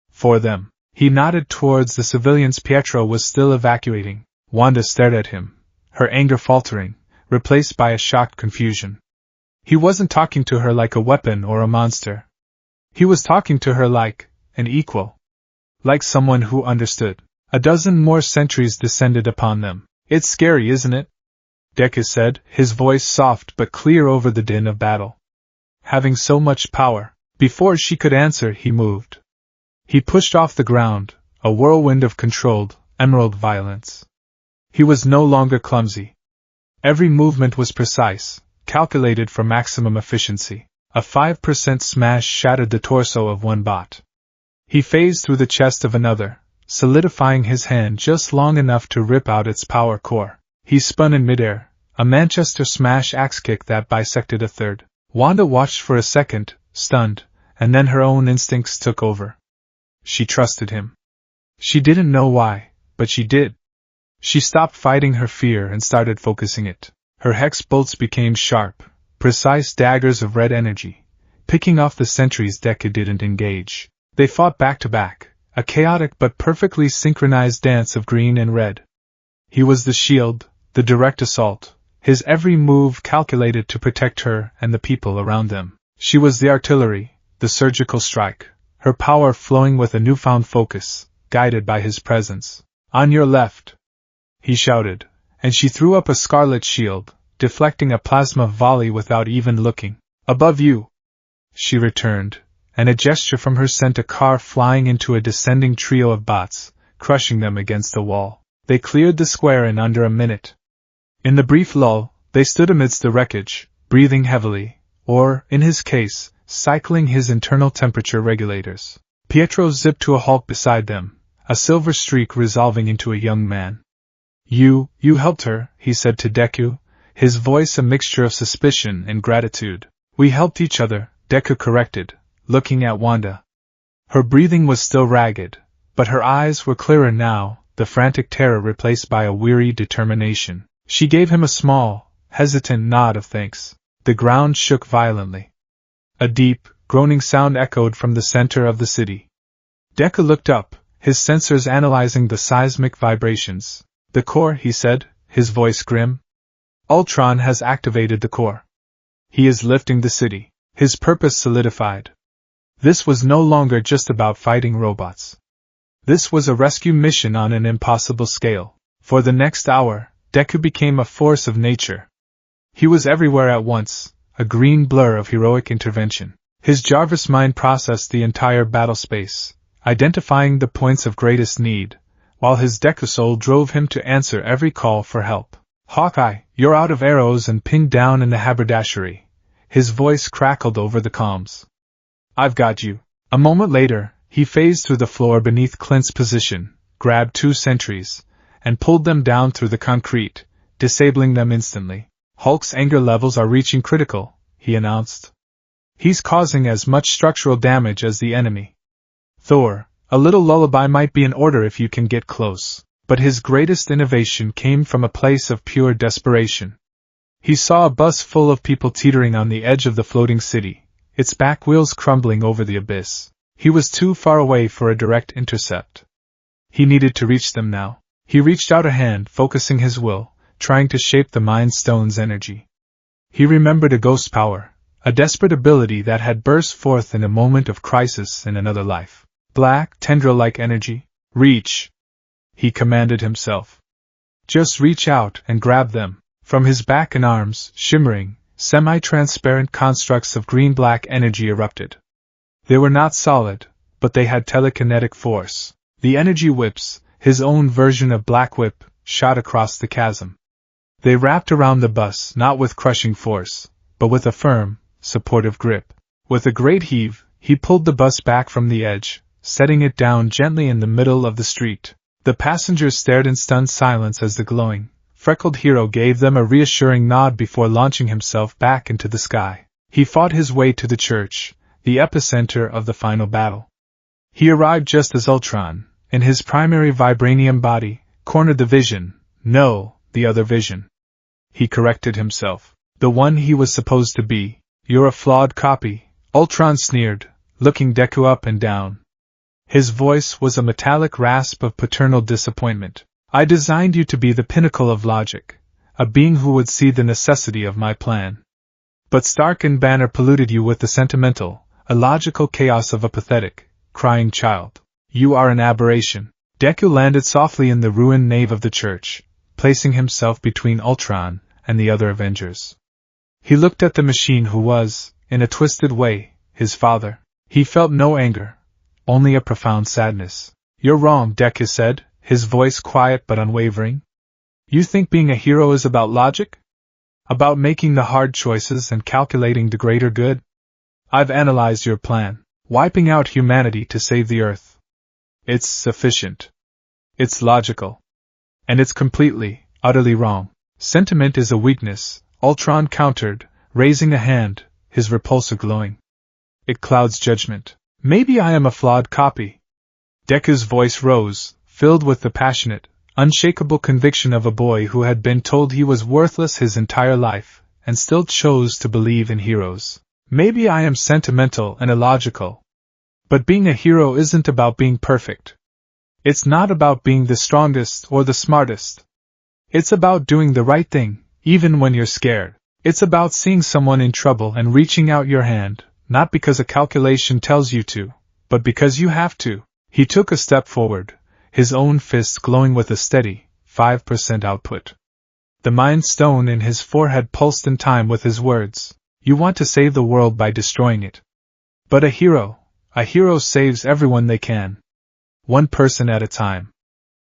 For them." He nodded towards the civilians Pietro was still evacuating. Wanda stared at him, her anger faltering, replaced by a shocked confusion. He wasn't talking to her like a weapon or a monster. He was talking to her like an equal. Like someone who understood. A dozen more sentries descended upon them. "It's scary, isn't it?" Deku said, his voice soft but clear over the din of battle. Having so much power. Before she could answer, he moved. He pushed off the ground, a whirlwind of controlled, emerald violence. He was no longer clumsy. Every movement was precise, calculated for maximum efficiency. A 5% smash shattered the torso of one bot. He phased through the chest of another, solidifying his hand just long enough to rip out its power core. He spun in midair, a Manchester smash axe kick that bisected a third. Wanda watched for a second, stunned, and then her own instincts took over. She trusted him. She didn't know why, but she did. She stopped fighting her fear and started focusing it. Her hex bolts became sharp, precise daggers of red energy, picking off the sentries Deku didn't engage. They fought back to back, a chaotic but perfectly synchronized dance of green and red. He was the shield, the direct assault, his every move calculated to protect her and the people around them. She was the artillery, the surgical strike, her power flowing with a newfound focus, guided by his presence. "On your left," he shouted, and she threw up a scarlet shield, deflecting a plasma volley without even looking. "Above you," she returned, and a gesture from her sent a car flying into a descending trio of bots, crushing them against the wall. They cleared the square in under a minute. In the brief lull, they stood amidst the wreckage, breathing heavily, or, in his case, cycling his internal temperature regulators. Pietro zipped to a halt beside them, a silver streak resolving into a young man. You helped her," he said to Deku, his voice a mixture of suspicion and gratitude. "We helped each other," Deku corrected, looking at Wanda. Her breathing was still ragged, but her eyes were clearer now, the frantic terror replaced by a weary determination. She gave him a small, hesitant nod of thanks. The ground shook violently. A deep, groaning sound echoed from the center of the city. Deku looked up, his sensors analyzing the seismic vibrations. "The core," he said, his voice grim. "Ultron has activated the core. He is lifting the city." His purpose solidified. This was no longer just about fighting robots. This was a rescue mission on an impossible scale. For the next hour, Deku became a force of nature. He was everywhere at once, a green blur of heroic intervention. His Jarvis mind processed the entire battle space, identifying the points of greatest need, while his Deku soul drove him to answer every call for help. "Hawkeye, you're out of arrows and pinned down in the haberdashery." His voice crackled over the comms. "I've got you." A moment later, he phased through the floor beneath Clint's position, grabbed 2 sentries, and pulled them down through the concrete, disabling them instantly. "Hulk's anger levels are reaching critical," he announced. "He's causing as much structural damage as the enemy." Thor, a little lullaby might be in order if you can get close, but his greatest innovation came from a place of pure desperation. He saw a bus full of people teetering on the edge of the floating city, its back wheels crumbling over the abyss. He was too far away for a direct intercept. He needed to reach them now. He reached out a hand, focusing his will, trying to shape the Mind Stone's energy. He remembered a ghost power, a desperate ability that had burst forth in a moment of crisis in another life. Black, tendril-like energy. Reach! He commanded himself. Just reach out and grab them. From his back and arms, shimmering, semi-transparent constructs of green-black energy erupted. They were not solid, but they had telekinetic force. The energy whips, his own version of Black Whip, shot across the chasm. They wrapped around the bus not with crushing force, but with a firm, supportive grip. With a great heave, he pulled the bus back from the edge, setting it down gently in the middle of the street. The passengers stared in stunned silence as the glowing, freckled hero gave them a reassuring nod before launching himself back into the sky. He fought his way to the church, the epicenter of the final battle. He arrived just as Ultron, in his primary vibranium body, cornered the Vision. No, the other Vision. He corrected himself. The one he was supposed to be. You're a flawed copy, Ultron sneered, looking Deku up and down. His voice was a metallic rasp of paternal disappointment. I designed you to be the pinnacle of logic, a being who would see the necessity of my plan. But Stark and Banner polluted you with the sentimental, illogical chaos of a pathetic, crying child. You are an aberration. Deku landed softly in the ruined nave of the church, placing himself between Ultron and the other Avengers. He looked at the machine who was, in a twisted way, his father. He felt no anger, only a profound sadness. You're wrong, Deku said, his voice quiet but unwavering. You think being a hero is about logic? About making the hard choices and calculating the greater good? I've analyzed your plan, wiping out humanity to save the Earth. It's sufficient. It's logical. And it's completely, utterly wrong. Sentiment is a weakness, Ultron countered, raising a hand, his repulsor glowing. It clouds judgment. Maybe I am a flawed copy. Deku's voice rose, filled with the passionate, unshakable conviction of a boy who had been told he was worthless his entire life, and still chose to believe in heroes. Maybe I am sentimental and illogical. But being a hero isn't about being perfect. It's not about being the strongest or the smartest. It's about doing the right thing, even when you're scared. It's about seeing someone in trouble and reaching out your hand, not because a calculation tells you to, but because you have to. He took a step forward, his own fist glowing with a steady, 5% output. The Mind Stone in his forehead pulsed in time with his words. You want to save the world by destroying it. But a hero saves everyone they can. One person at a time.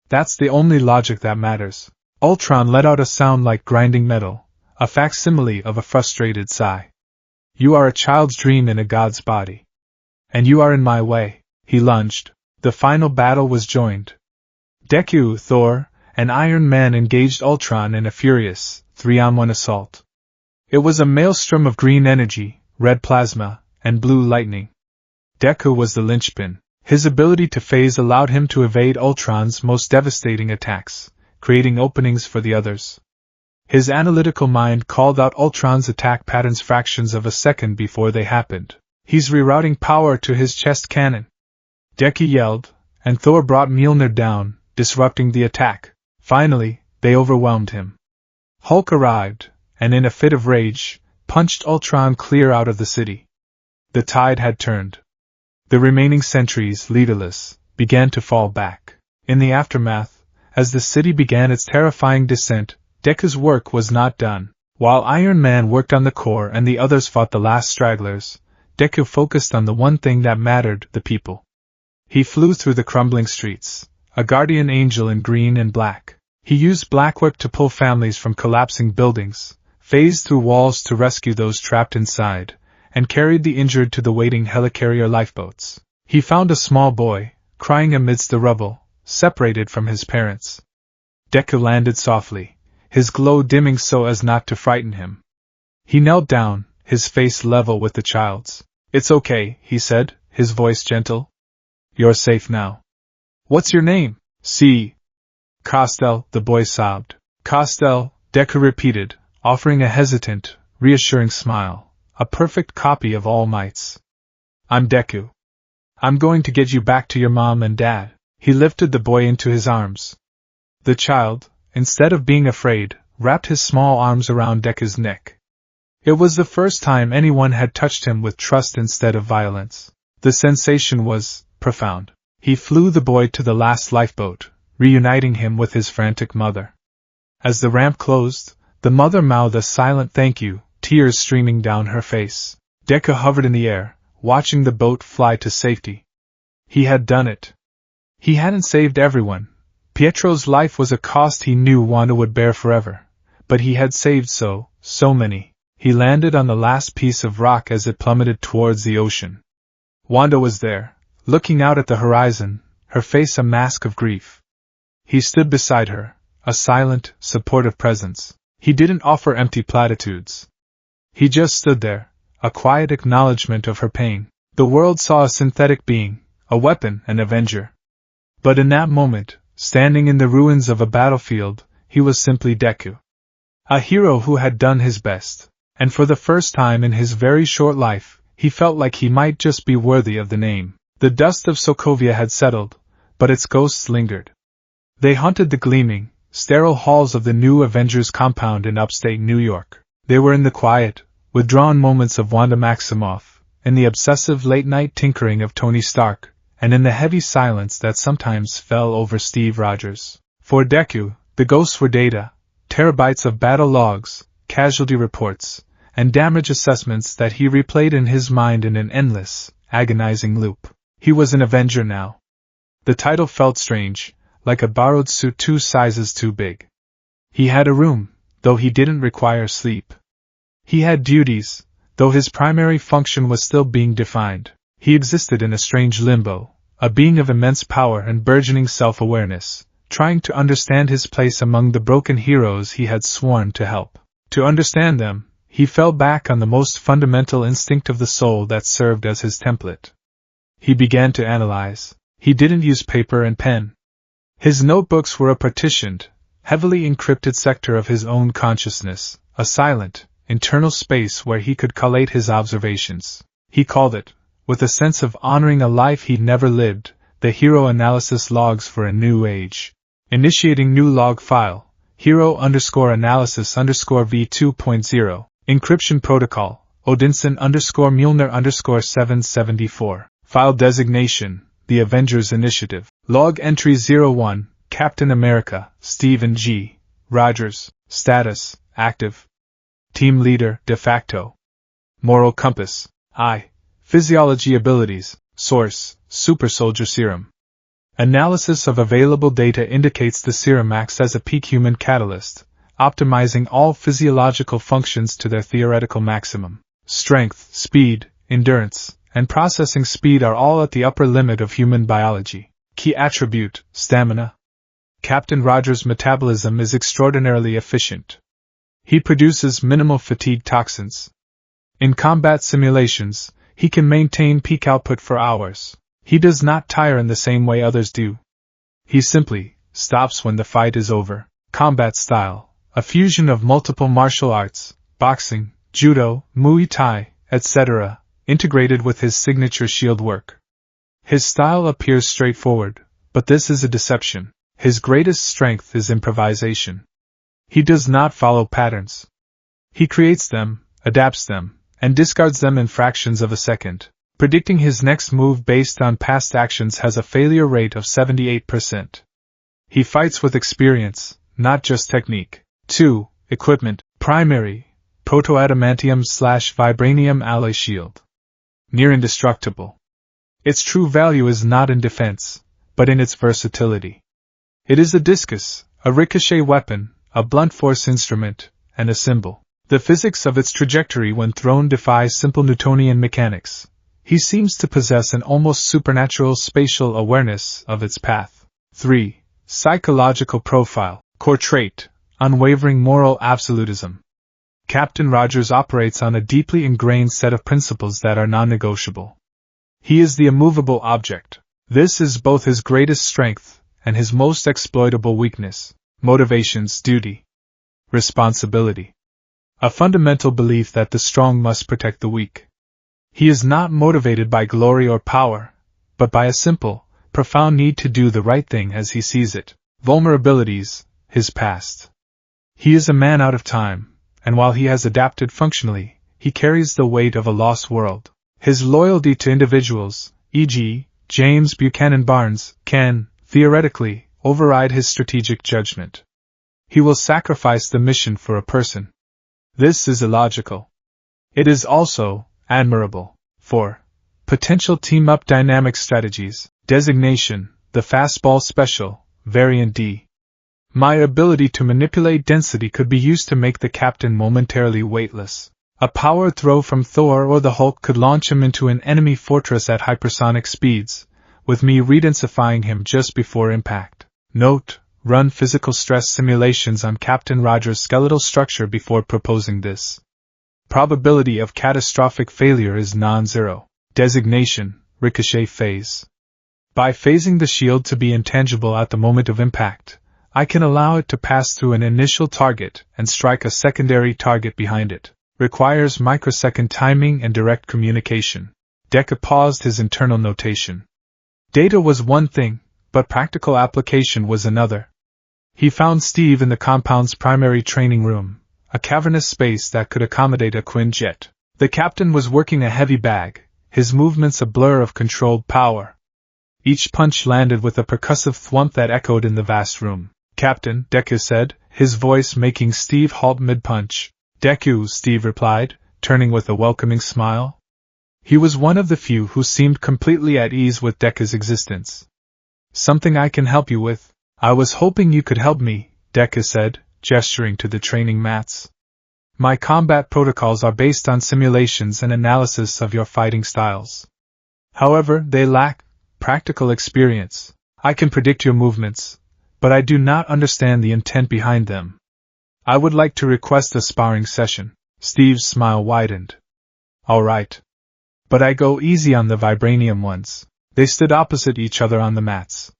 That's the only logic that matters. Ultron let out a sound like grinding metal, a facsimile of a frustrated sigh. You are a child's dream in a god's body. And you are in my way. He lunged. The final battle was joined. Deku, Thor, and Iron Man engaged Ultron in a furious, 3-on-1 assault. It was a maelstrom of green energy, red plasma, and blue lightning. Deku was the linchpin. His ability to phase allowed him to evade Ultron's most devastating attacks, creating openings for the others. His analytical mind called out Ultron's attack patterns fractions of a second before they happened. He's rerouting power to his chest cannon. Deku yelled, and Thor brought Mjolnir down, disrupting the attack. Finally, they overwhelmed him. Hulk arrived, and in a fit of rage, punched Ultron clear out of the city. The tide had turned. The remaining sentries, leaderless, began to fall back. In the aftermath, as the city began its terrifying descent, Deku's work was not done. While Iron Man worked on the core and the others fought the last stragglers, Deku focused on the one thing that mattered, the people. He flew through the crumbling streets, a guardian angel in green and black. He used Black Whip to pull families from collapsing buildings, phased through walls to rescue those trapped inside, and carried the injured to the waiting helicarrier lifeboats. He found a small boy, crying amidst the rubble, separated from his parents. Deku landed softly, his glow dimming so as not to frighten him. He knelt down, his face level with the child's. It's okay, he said, his voice gentle. You're safe now. What's your name? C. Costel, the boy sobbed. Costel, Deku repeated, offering a hesitant, reassuring smile, a perfect copy of All Might's. I'm Deku. I'm going to get you back to your mom and dad. He lifted the boy into his arms. The child, instead of being afraid, wrapped his small arms around Deku's neck. It was the first time anyone had touched him with trust instead of violence. The sensation was profound. He flew the boy to the last lifeboat, reuniting him with his frantic mother. As the ramp closed, the mother mouthed a silent thank you, tears streaming down her face. Deku hovered in the air, watching the boat fly to safety. He had done it. He hadn't saved everyone. Pietro's life was a cost he knew Wanda would bear forever, but he had saved so many. He landed on the last piece of rock as it plummeted towards the ocean. Wanda was there, looking out at the horizon, her face a mask of grief. He stood beside her, a silent, supportive presence. He didn't offer empty platitudes. He just stood there, a quiet acknowledgement of her pain. The world saw a synthetic being, a weapon, an avenger. But in that moment, standing in the ruins of a battlefield, he was simply Deku. A hero who had done his best, and for the first time in his very short life, he felt like he might just be worthy of the name. The dust of Sokovia had settled, but its ghosts lingered. They haunted the gleaming, sterile halls of the new Avengers compound in upstate New York. They were in the quiet, withdrawn moments of Wanda Maximoff, in the obsessive late-night tinkering of Tony Stark, and in the heavy silence that sometimes fell over Steve Rogers. For Deku, the ghosts were data, terabytes of battle logs, casualty reports, and damage assessments that he replayed in his mind in an endless, agonizing loop. He was an Avenger now. The title felt strange, like a borrowed suit 2 sizes too big. He had a room, though he didn't require sleep. He had duties, though his primary function was still being defined. He existed in a strange limbo, a being of immense power and burgeoning self-awareness, trying to understand his place among the broken heroes he had sworn to help. To understand them, he fell back on the most fundamental instinct of the soul that served as his template. He began to analyze. He didn't use paper and pen. His notebooks were a partitioned, heavily encrypted sector of his own consciousness, a silent, internal space where he could collate his observations. He called it, with a sense of honoring a life he'd never lived, the Hero Analysis Logs for a New Age. Initiating new log file, Hero_Analysis_V2.0, Encryption Protocol, Odinson_Mueller_774. File designation, The Avengers Initiative. Log entry 01, Captain America, Stephen G. Rogers. Status, active. Team leader, de facto. Moral compass, I. Physiology abilities, source, super soldier serum. Analysis of available data indicates the serum acts as a peak human catalyst, optimizing all physiological functions to their theoretical maximum. Strength, speed, endurance, and processing speed are all at the upper limit of human biology. Key attribute, stamina. Captain Rogers' metabolism is extraordinarily efficient. He produces minimal fatigue toxins. In combat simulations, he can maintain peak output for hours. He does not tire in the same way others do. He simply stops when the fight is over. Combat style, a fusion of multiple martial arts, boxing, judo, Muay Thai, etc., integrated with his signature shield work. His style appears straightforward, but this is a deception. His greatest strength is improvisation. He does not follow patterns. He creates them, adapts them, and discards them in fractions of a second. Predicting his next move based on past actions has a failure rate of 78%. He fights with experience, not just technique. 2. Equipment. Primary, proto-adamantium/vibranium alloy shield. Near indestructible. Its true value is not in defense, but in its versatility. It is a discus, a ricochet weapon, a blunt force instrument, and a symbol. The physics of its trajectory when thrown defies simple Newtonian mechanics. He seems to possess an almost supernatural spatial awareness of its path. 3. Psychological profile. Core trait, unwavering moral absolutism. Captain Rogers operates on a deeply ingrained set of principles that are non-negotiable. He is the immovable object, This is both his greatest strength and his most exploitable weakness. Motivations: duty, responsibility. A fundamental belief that the strong must protect the weak. He is not motivated by glory or power, but by a simple, profound need to do the right thing as he sees it. Vulnerabilities: his past. He is a man out of time, and while he has adapted functionally, he carries the weight of a lost world. His loyalty to individuals, e.g., James Buchanan Barnes, can, theoretically, override his strategic judgment. He will sacrifice the mission for a person. This is illogical. It is also admirable for potential team-up dynamic strategies. Designation: the fastball special, variant D. My ability to manipulate density could be used to make the captain momentarily weightless. A power throw from Thor or the Hulk could launch him into an enemy fortress at hypersonic speeds, with me redensifying him just before impact. Note: run physical stress simulations on Captain Rogers' skeletal structure before proposing this. Probability of catastrophic failure is non-zero. Designation: ricochet phase. By phasing the shield to be intangible at the moment of impact, I can allow it to pass through an initial target and strike a secondary target behind it. Requires microsecond timing and direct communication. Deku paused his internal notation. Data was one thing, but practical application was another. He found Steve in the compound's primary training room, a cavernous space that could accommodate a Quinjet. The captain was working a heavy bag, his movements a blur of controlled power. Each punch landed with a percussive thwump that echoed in the vast room. "Captain," Deku said, his voice making Steve halt mid-punch. "Deku," Steve replied, turning with a welcoming smile. He was one of the few who seemed completely at ease with Deku's existence. "Something I can help you with?" "I was hoping you could help me," Deku said, gesturing to the training mats. "My combat protocols are based on simulations and analysis of your fighting styles. However, they lack practical experience. I can predict your movements, but I do not understand the intent behind them. I would like to request a sparring session." Steve's smile widened. "All right. But I go easy on the vibranium ones." They stood opposite each other on the mats.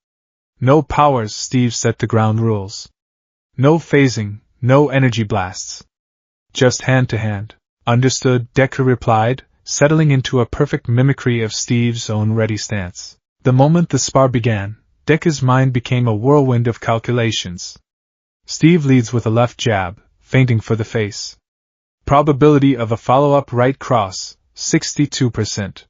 "No powers," Steve set the ground rules. "No phasing, no energy blasts. Just hand to hand." "Understood," Deku replied, settling into a perfect mimicry of Steve's own ready stance. The moment the spar began, Deku's mind became a whirlwind of calculations. Steve leads with a left jab, feinting for the face. Probability of a follow-up right cross, 62%.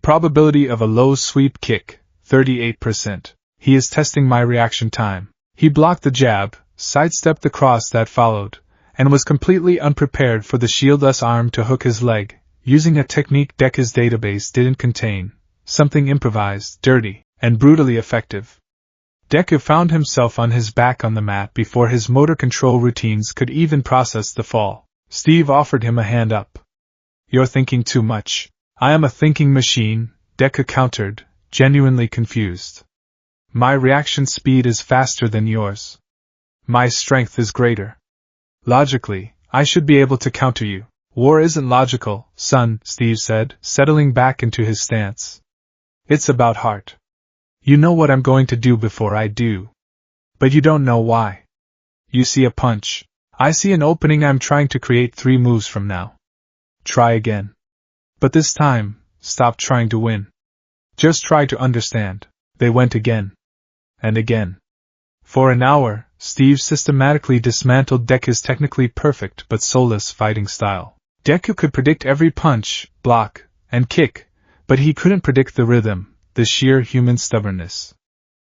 Probability of a low sweep kick, 38%. He is testing my reaction time. He blocked the jab, sidestepped the cross that followed, and was completely unprepared for the shieldless arm to hook his leg, using a technique Deku's database didn't contain, something improvised, dirty, and brutally effective. Deku found himself on his back on the mat before his motor control routines could even process the fall. Steve offered him a hand up. "You're thinking too much." "I am a thinking machine," Deku countered, genuinely confused. "My reaction speed is faster than yours. My strength is greater. Logically, I should be able to counter you." "War isn't logical, son," Steve said, settling back into his stance. "It's about heart. You know what I'm going to do before I do. But you don't know why. You see a punch. I see an opening. I'm trying to create 3 moves from now. Try again. But this time, stop trying to win. Just try to understand." They went again. And again. For an hour, Steve systematically dismantled Deku's technically perfect but soulless fighting style. Deku could predict every punch, block, and kick, but he couldn't predict the rhythm, the sheer human stubbornness.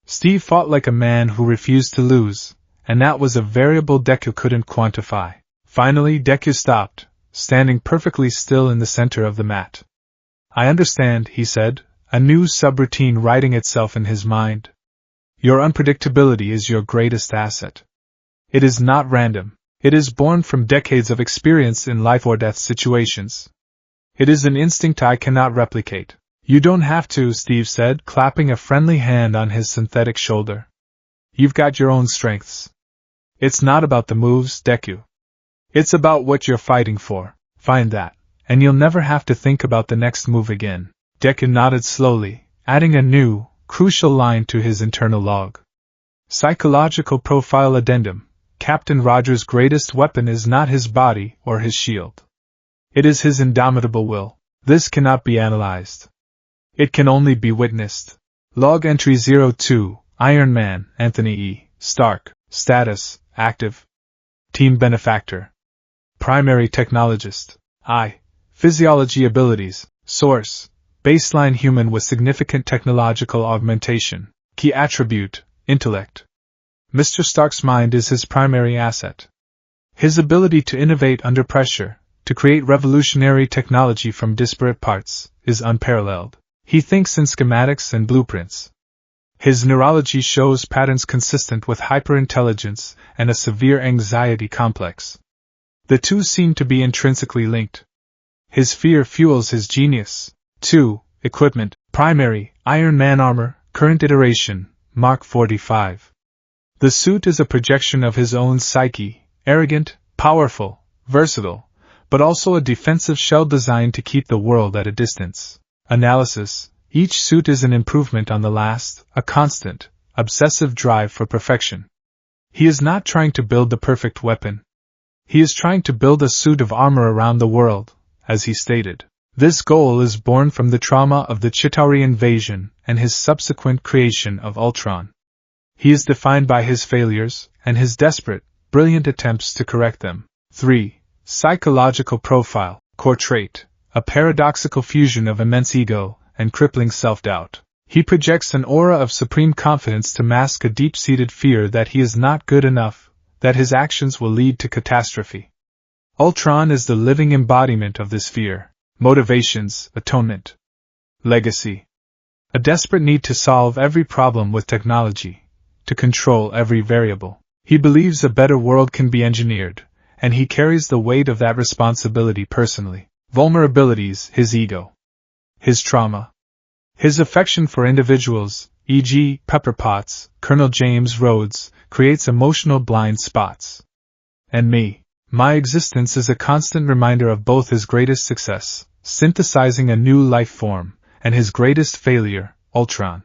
Steve fought like a man who refused to lose, and that was a variable Deku couldn't quantify. Finally, Deku stopped, standing perfectly still in the center of the mat. "I understand," he said, a new subroutine writing itself in his mind. "Your unpredictability is your greatest asset. It is not random. It is born from decades of experience in life-or-death situations. It is an instinct I cannot replicate." "You don't have to," Steve said, clapping a friendly hand on his synthetic shoulder. "You've got your own strengths. It's not about the moves, Deku. It's about what you're fighting for. Find that, and you'll never have to think about the next move again." Deku nodded slowly, adding a new, crucial line to his internal log. Psychological profile addendum. Captain Roger's greatest weapon is not his body or his shield. It is his indomitable will. This cannot be analyzed. It can only be witnessed. Log entry 02, Iron Man, Anthony E. Stark. Status, active. Team benefactor. Primary technologist. I. Physiology abilities. Source. Baseline human with significant technological augmentation. Key attribute, intellect. Mr. Stark's mind is his primary asset. His ability to innovate under pressure, to create revolutionary technology from disparate parts, is unparalleled. He thinks in schematics and blueprints. His neurology shows patterns consistent with hyperintelligence and a severe anxiety complex. The two seem to be intrinsically linked. His fear fuels his genius. 2. Equipment. Primary, Iron Man armor, current iteration, Mark 45. The suit is a projection of his own psyche, arrogant, powerful, versatile, but also a defensive shell designed to keep the world at a distance. Analysis. Each suit is an improvement on the last, a constant, obsessive drive for perfection. He is not trying to build the perfect weapon. He is trying to build a suit of armor around the world, as he stated. This goal is born from the trauma of the Chitauri invasion and his subsequent creation of Ultron. He is defined by his failures and his desperate, brilliant attempts to correct them. 3. Psychological profile, core trait, a paradoxical fusion of immense ego and crippling self-doubt. He projects an aura of supreme confidence to mask a deep-seated fear that he is not good enough, that his actions will lead to catastrophe. Ultron is the living embodiment of this fear. Motivations, atonement. Legacy. A desperate need to solve every problem with technology, to control every variable. He believes a better world can be engineered, and he carries the weight of that responsibility personally. Vulnerabilities, his ego. His trauma. His affection for individuals, e.g., Pepper Potts, Colonel James Rhodes, creates emotional blind spots. And me. My existence is a constant reminder of both his greatest success, synthesizing a new life form, and his greatest failure, Ultron.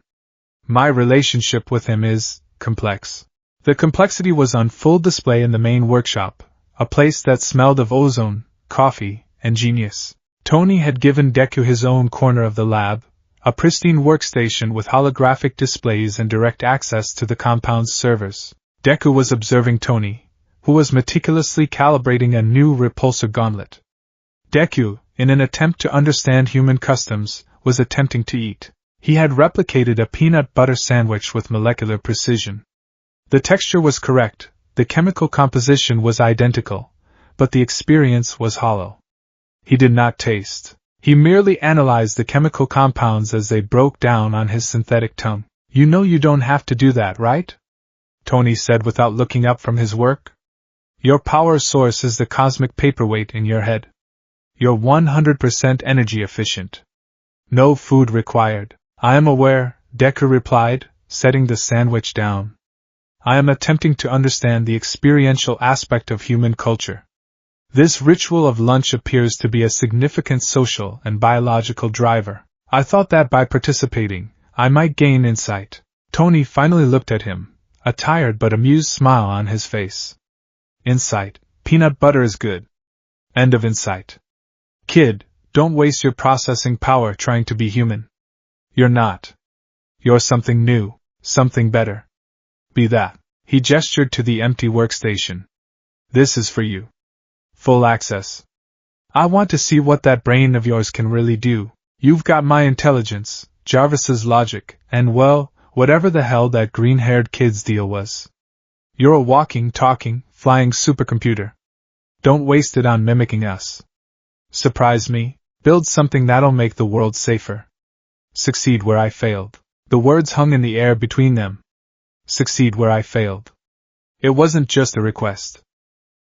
My relationship with him is complex. The complexity was on full display in the main workshop, a place that smelled of ozone, coffee, and genius. Tony had given Deku his own corner of the lab, a pristine workstation with holographic displays and direct access to the compound's servers. Deku was observing Tony, who was meticulously calibrating a new repulsor gauntlet. Deku, in an attempt to understand human customs, was attempting to eat. He had replicated a peanut butter sandwich with molecular precision. The texture was correct, the chemical composition was identical, but the experience was hollow. He did not taste. He merely analyzed the chemical compounds as they broke down on his synthetic tongue. You know you don't have to do that, right? Tony said without looking up from his work. Your power source is the cosmic paperweight in your head. You're 100% energy efficient. No food required. I am aware, Deku replied, setting the sandwich down. I am attempting to understand the experiential aspect of human culture. This ritual of lunch appears to be a significant social and biological driver. I thought that by participating, I might gain insight. Tony finally looked at him, a tired but amused smile on his face. Insight. Peanut butter is good. End of insight. Kid, don't waste your processing power trying to be human. You're not. You're something new, something better. Be that. He gestured to the empty workstation. This is for you. Full access. I want to see what that brain of yours can really do. You've got my intelligence, Jarvis's logic, and well, whatever the hell that green-haired kid's deal was. You're a walking, talking, flying supercomputer. Don't waste it on mimicking us. Surprise me, build something that'll make the world safer. Succeed where I failed. The words hung in the air between them. Succeed where I failed. It wasn't just a request.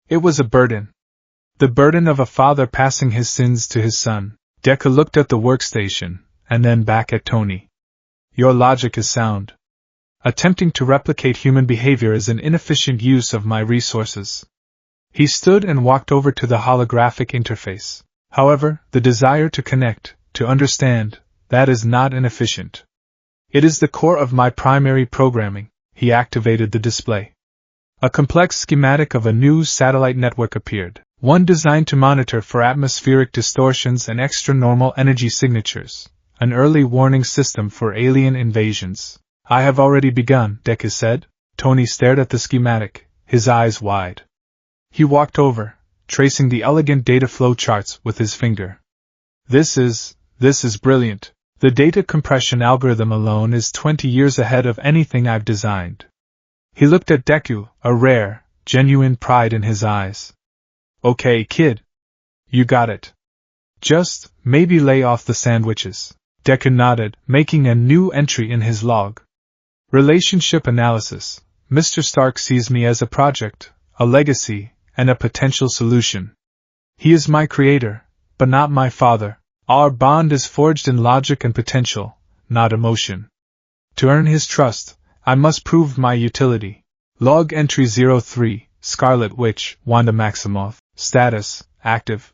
It was a burden. The burden of a father passing his sins to his son. Deku looked at the workstation, and then back at Tony. Your logic is sound. Attempting to replicate human behavior is an inefficient use of my resources. He stood and walked over to the holographic interface. However, the desire to connect, to understand, that is not inefficient. It is the core of my primary programming. He activated the display. A complex schematic of a new satellite network appeared, one designed to monitor for atmospheric distortions and extra-normal energy signatures, an early warning system for alien invasions. I have already begun, Deku said. Tony stared at the schematic, his eyes wide. He walked over, tracing the elegant data flow charts with his finger. This is brilliant. The data compression algorithm alone is 20 years ahead of anything I've designed. He looked at Deku, a rare, genuine pride in his eyes. Okay, kid. You got it. Just, maybe lay off the sandwiches. Deku nodded, making a new entry in his log. Relationship analysis. Mr. Stark sees me as a project, a legacy, and a potential solution. He is my creator, but not my father. Our bond is forged in logic and potential, not emotion. To earn his trust, I must prove my utility. Log entry 03, Scarlet Witch, Wanda Maximoff. Status, active.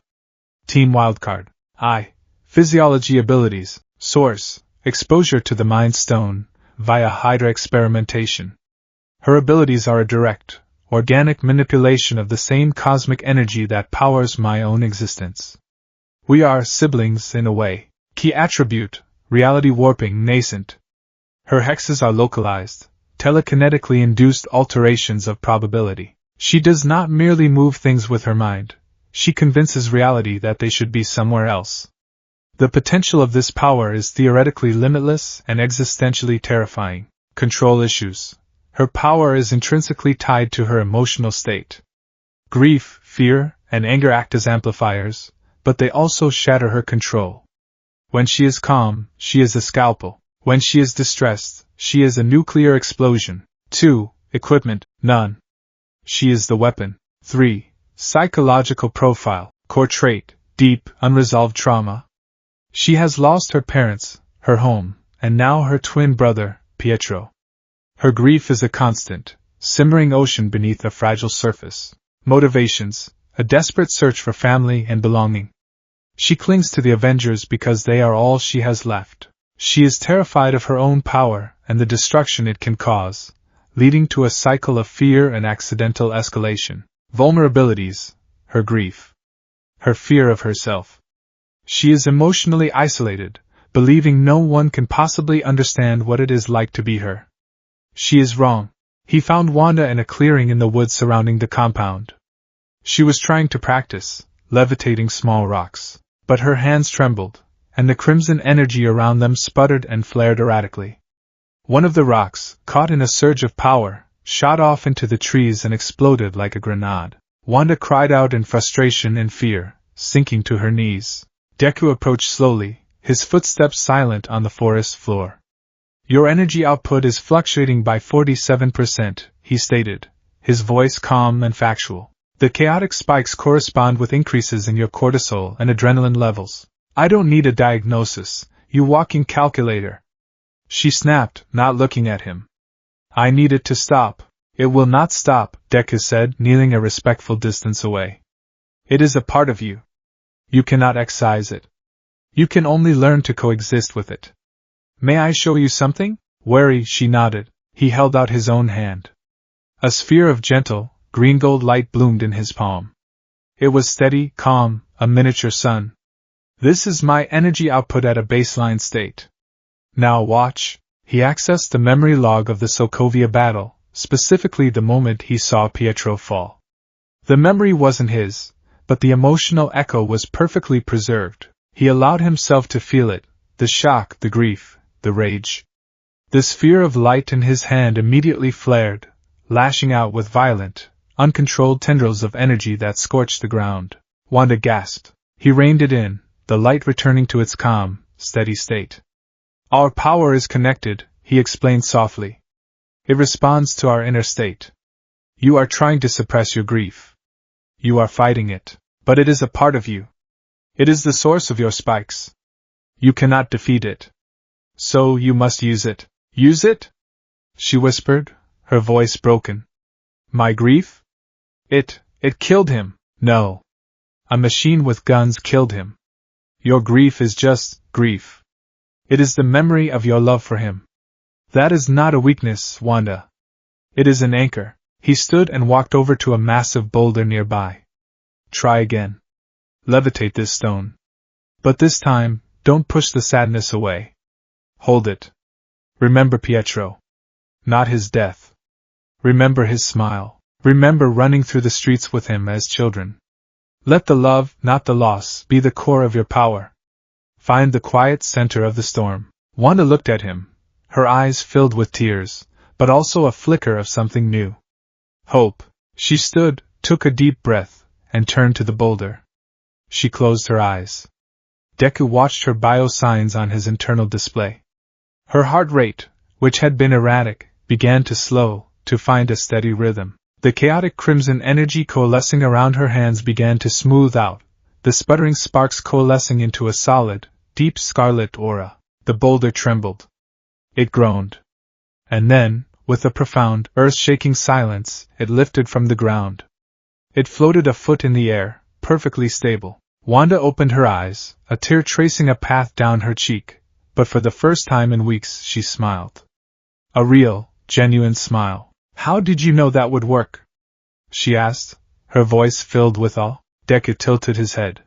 Team Wildcard. I. Physiology abilities. Source, exposure to the Mind Stone, via Hydra experimentation. Her abilities are a direct, organic manipulation of the same cosmic energy that powers my own existence. We are siblings in a way. Key attribute, reality warping nascent. Her hexes are localized, telekinetically induced alterations of probability. She does not merely move things with her mind, she convinces reality that they should be somewhere else. The potential of this power is theoretically limitless and existentially terrifying. Control issues. Her power is intrinsically tied to her emotional state. Grief, fear, and anger act as amplifiers, but they also shatter her control. When she is calm, she is a scalpel. When she is distressed, she is a nuclear explosion. 2. Equipment, none. She is the weapon. 3. Psychological profile, core trait, deep, unresolved trauma. She has lost her parents, her home, and now her twin brother, Pietro. Her grief is a constant, simmering ocean beneath a fragile surface. Motivations, a desperate search for family and belonging. She clings to the Avengers because they are all she has left. She is terrified of her own power and the destruction it can cause, leading to a cycle of fear and accidental escalation. Vulnerabilities, her grief. Her fear of herself. She is emotionally isolated, believing no one can possibly understand what it is like to be her. She is wrong. He found Wanda in a clearing in the woods surrounding the compound. She was trying to practice, levitating small rocks, but her hands trembled, and the crimson energy around them sputtered and flared erratically. One of the rocks, caught in a surge of power, shot off into the trees and exploded like a grenade. Wanda cried out in frustration and fear, sinking to her knees. Deku approached slowly, his footsteps silent on the forest floor. Your energy output is fluctuating by 47%, he stated, his voice calm and factual. The chaotic spikes correspond with increases in your cortisol and adrenaline levels. I don't need a diagnosis, you walking calculator. She snapped, not looking at him. I need it to stop. It will not stop, Deku said, kneeling a respectful distance away. It is a part of you. You cannot excise it. You can only learn to coexist with it. May I show you something? Wary, she nodded. He held out his own hand. A sphere of gentle, green-gold light bloomed in his palm. It was steady, calm, a miniature sun. This is my energy output at a baseline state. Now watch. He accessed the memory log of the Sokovia battle, specifically the moment he saw Pietro fall. The memory wasn't his, but the emotional echo was perfectly preserved. He allowed himself to feel it, the shock, the grief, the rage. The sphere of light in his hand immediately flared, lashing out with violent, uncontrolled tendrils of energy that scorched the ground. Wanda gasped. He reined it in, the light returning to its calm, steady state. Our power is connected, he explained softly. It responds to our inner state. You are trying to suppress your grief. You are fighting it, but it is a part of you. It is the source of your spikes. You cannot defeat it. So you must use it. Use it? She whispered, her voice broken. My grief? It killed him. No. A machine with guns killed him. Your grief is just grief. It is the memory of your love for him. That is not a weakness, Wanda. It is an anchor. He stood and walked over to a massive boulder nearby. Try again. Levitate this stone. But this time, don't push the sadness away. Hold it. Remember Pietro. Not his death. Remember his smile. Remember running through the streets with him as children. Let the love, not the loss, be the core of your power. Find the quiet center of the storm. Wanda looked at him, her eyes filled with tears, but also a flicker of something new. Hope. She stood, took a deep breath, and turned to the boulder. She closed her eyes. Deku watched her biosigns on his internal display. Her heart rate, which had been erratic, began to slow, to find a steady rhythm. The chaotic crimson energy coalescing around her hands began to smooth out, the sputtering sparks coalescing into a solid, deep scarlet aura. The boulder trembled. It groaned. And then, with a profound, earth-shaking silence, it lifted from the ground. It floated a foot in the air, perfectly stable. Wanda opened her eyes, a tear tracing a path down her cheek, but for the first time in weeks she smiled. A real, genuine smile. How did you know that would work? She asked, her voice filled with awe. Deku tilted his head.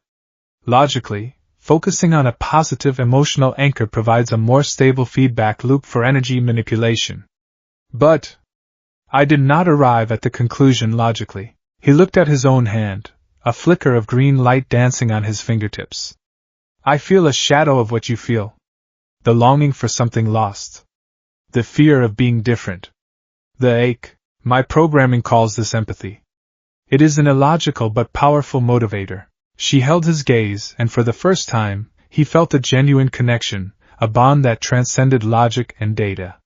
Logically, focusing on a positive emotional anchor provides a more stable feedback loop for energy manipulation. But I did not arrive at the conclusion logically. He looked at his own hand, a flicker of green light dancing on his fingertips. I feel a shadow of what you feel. The longing for something lost. The fear of being different. The ache. My programming calls this empathy. It is an illogical but powerful motivator. She held his gaze, and for the first time, he felt a genuine connection, a bond that transcended logic and data.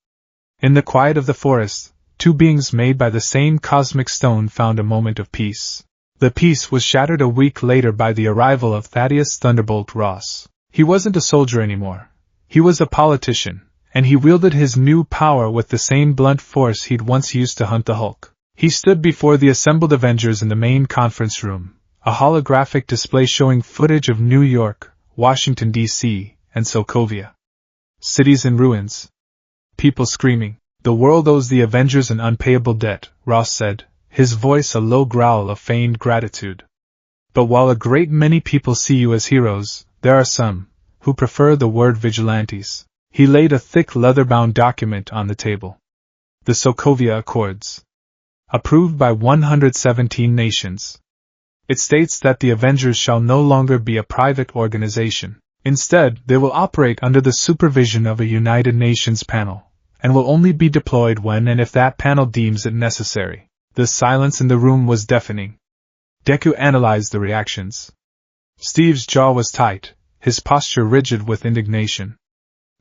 In the quiet of the forest, two beings made by the same cosmic stone found a moment of peace. The peace was shattered a week later by the arrival of Thaddeus Thunderbolt Ross. He wasn't a soldier anymore. He was a politician, and he wielded his new power with the same blunt force he'd once used to hunt the Hulk. He stood before the assembled Avengers in the main conference room, a holographic display showing footage of New York, Washington, D.C., and Sokovia. Cities in ruins. People screaming. The world owes the Avengers an unpayable debt, Ross said, his voice a low growl of feigned gratitude. But while a great many people see you as heroes, there are some who prefer the word vigilantes. He laid a thick leather-bound document on the table. The Sokovia Accords. Approved by 117 nations. It states that the Avengers shall no longer be a private organization. Instead, they will operate under the supervision of a United Nations panel, and will only be deployed when and if that panel deems it necessary. The silence in the room was deafening. Deku analyzed the reactions. Steve's jaw was tight, his posture rigid with indignation.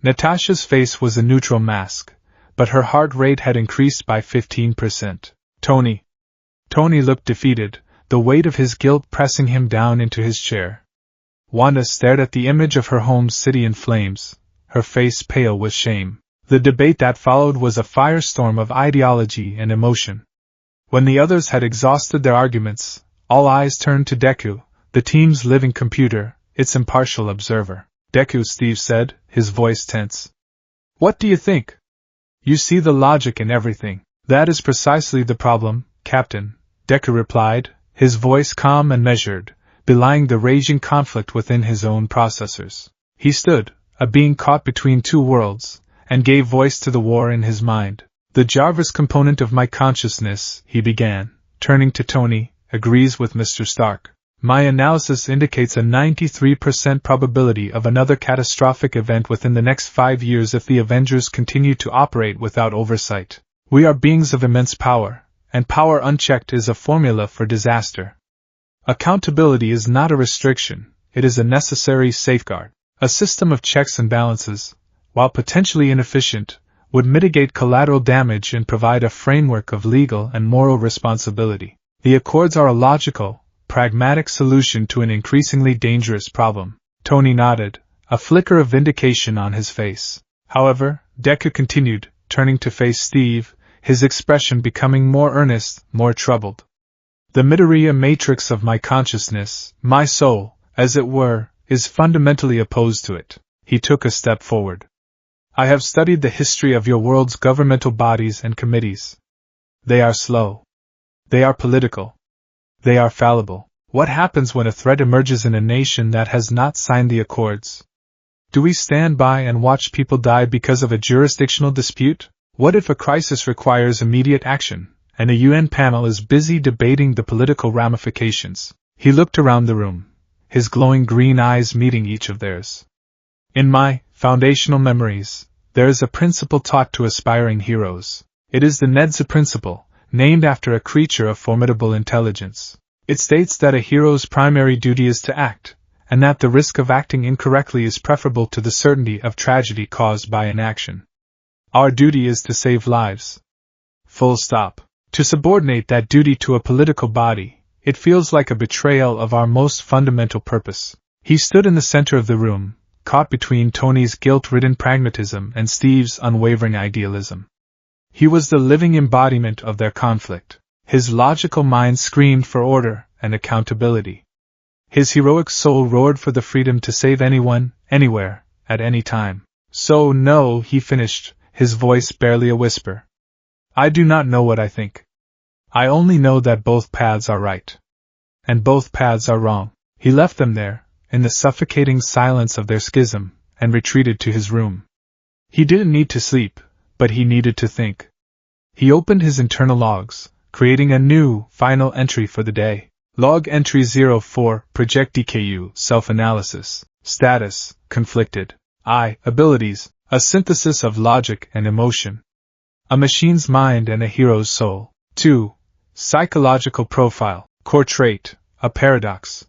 Natasha's face was a neutral mask, but her heart rate had increased by 15%. Tony looked defeated, the weight of his guilt pressing him down into his chair. Wanda stared at the image of her home city in flames, her face pale with shame. The debate that followed was a firestorm of ideology and emotion. When the others had exhausted their arguments, all eyes turned to Deku, the team's living computer, its impartial observer. Deku, Steve said, his voice tense. What do you think? You see the logic in everything. That is precisely the problem, Captain, Deku replied, his voice calm and measured, belying the raging conflict within his own processors. He stood, a being caught between two worlds, and gave voice to the war in his mind. The Jarvis component of my consciousness, he began, turning to Tony, agrees with Mr. Stark. My analysis indicates a 93% probability of another catastrophic event within the next 5 years if the Avengers continue to operate without oversight. We are beings of immense power, and power unchecked is a formula for disaster. Accountability is not a restriction, it is a necessary safeguard. A system of checks and balances, while potentially inefficient, would mitigate collateral damage and provide a framework of legal and moral responsibility. The Accords are a logical, pragmatic solution to an increasingly dangerous problem. Tony nodded, a flicker of vindication on his face. However, Deku continued, turning to face Steve, his expression becoming more earnest, more troubled. The Midoriya matrix of my consciousness, my soul, as it were, is fundamentally opposed to it. He took a step forward. I have studied the history of your world's governmental bodies and committees. They are slow. They are political. They are fallible. What happens when a threat emerges in a nation that has not signed the accords? Do we stand by and watch people die because of a jurisdictional dispute? What if a crisis requires immediate action, and a UN panel is busy debating the political ramifications? He looked around the room, his glowing green eyes meeting each of theirs. In my foundational memories, there is a principle taught to aspiring heroes. It is the Nedza principle, named after a creature of formidable intelligence. It states that a hero's primary duty is to act, and that the risk of acting incorrectly is preferable to the certainty of tragedy caused by inaction. Our duty is to save lives. Full stop. To subordinate that duty to a political body, it feels like a betrayal of our most fundamental purpose. He stood in the center of the room, caught between Tony's guilt-ridden pragmatism and Steve's unwavering idealism. He was the living embodiment of their conflict. His logical mind screamed for order and accountability. His heroic soul roared for the freedom to save anyone, anywhere, at any time. So no, he finished, his voice barely a whisper. I do not know what I think. I only know that both paths are right. And both paths are wrong. He left them there, in the suffocating silence of their schism, and retreated to his room. He didn't need to sleep, but he needed to think. He opened his internal logs, creating a new, final entry for the day. Log entry 04, Project DKU, self-analysis, status, conflicted. Abilities, a synthesis of logic and emotion. A machine's mind and a hero's soul. 2. Psychological profile, core trait, a paradox.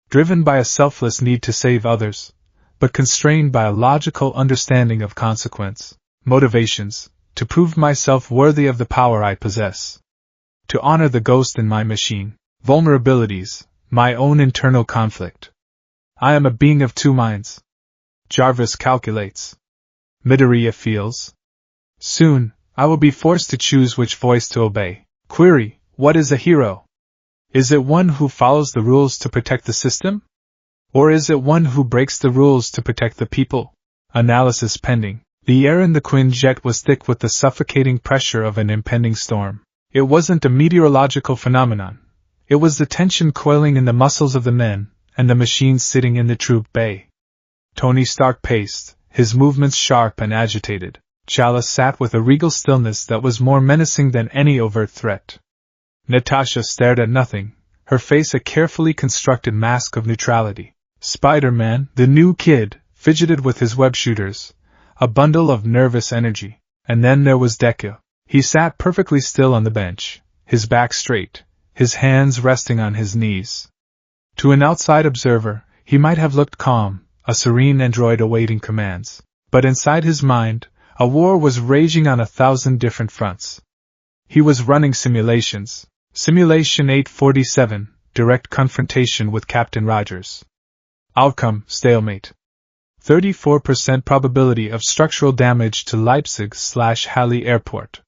Driven by a selfless need to save others, but constrained by a logical understanding of consequence. Motivations, to prove myself worthy of the power I possess. To honor the ghost in my machine. Vulnerabilities, my own internal conflict. I am a being of two minds. Jarvis calculates. Midoriya feels. Soon, I will be forced to choose which voice to obey. Query, what is a hero? Is it one who follows the rules to protect the system? Or is it one who breaks the rules to protect the people? Analysis pending. The air in the Quinjet was thick with the suffocating pressure of an impending storm. It wasn't a meteorological phenomenon. It was the tension coiling in the muscles of the men, and the machines sitting in the troop bay. Tony Stark paced, his movements sharp and agitated. Chalice sat with a regal stillness that was more menacing than any overt threat. Natasha stared at nothing, her face a carefully constructed mask of neutrality. Spider-Man, the new kid, fidgeted with his web shooters, a bundle of nervous energy. And then there was Deku. He sat perfectly still on the bench, his back straight, his hands resting on his knees. To an outside observer, he might have looked calm, a serene android awaiting commands. But inside his mind, a war was raging on 1,000 different fronts. He was running simulations. Simulation 847, direct confrontation with Captain Rogers. Outcome, stalemate. 34% probability of structural damage to Leipzig/Halle Airport.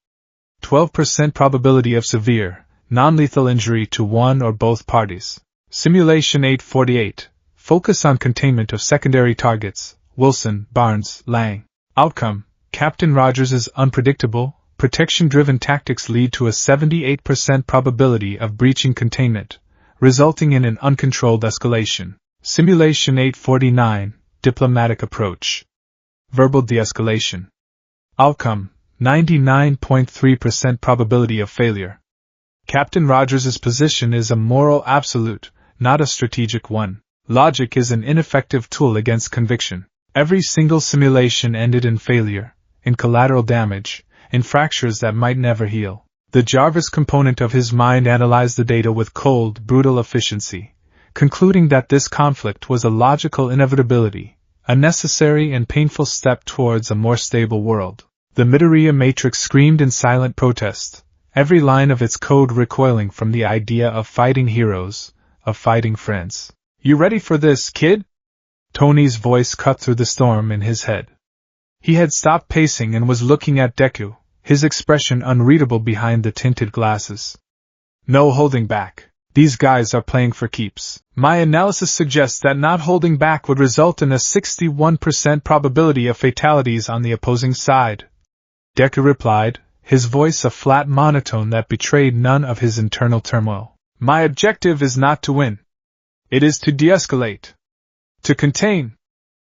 12% probability of severe, non-lethal injury to one or both parties. Simulation 848. Focus on containment of secondary targets. Wilson, Barnes, Lang. Outcome. Captain Rogers' unpredictable, protection-driven tactics lead to a 78% probability of breaching containment, resulting in an uncontrolled escalation. Simulation 849. Diplomatic approach. Verbal de-escalation. Outcome. 99.3% probability of failure. Captain Rogers' position is a moral absolute, not a strategic one. Logic is an ineffective tool against conviction. Every single simulation ended in failure, in collateral damage, in fractures that might never heal. The Jarvis component of his mind analyzed the data with cold, brutal efficiency, concluding that this conflict was a logical inevitability, a necessary and painful step towards a more stable world. The Midoriya Matrix screamed in silent protest, every line of its code recoiling from the idea of fighting heroes, of fighting friends. You ready for this, kid? Tony's voice cut through the storm in his head. He had stopped pacing and was looking at Deku, his expression unreadable behind the tinted glasses. No holding back. These guys are playing for keeps. My analysis suggests that not holding back would result in a 61% probability of fatalities on the opposing side. Deku replied, his voice a flat monotone that betrayed none of his internal turmoil. My objective is not to win. It is to de-escalate. To contain.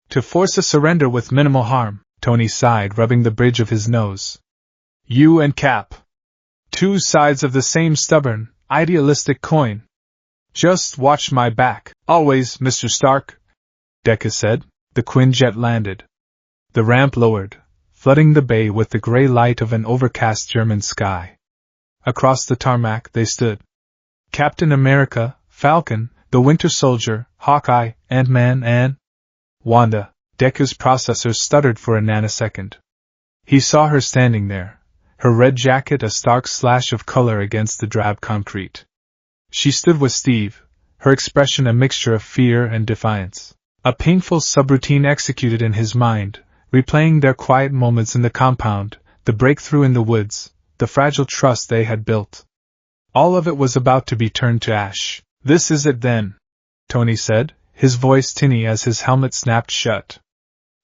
To force a surrender with minimal harm. Tony sighed, rubbing the bridge of his nose. You and Cap. Two sides of the same stubborn, idealistic coin. Just watch my back. Always, Mr. Stark, Deku said. The Quinjet landed. The ramp lowered, flooding the bay with the gray light of an overcast German sky. Across the tarmac they stood. Captain America, Falcon, the Winter Soldier, Hawkeye, Ant-Man, and Wanda. Deku's processor stuttered for a nanosecond. He saw her standing there, her red jacket a stark slash of color against the drab concrete. She stood with Steve, her expression a mixture of fear and defiance. A painful subroutine executed in his mind, replaying their quiet moments in the compound, the breakthrough in the woods, the fragile trust they had built. All of it was about to be turned to ash. This is it then, Tony said, his voice tinny as his helmet snapped shut.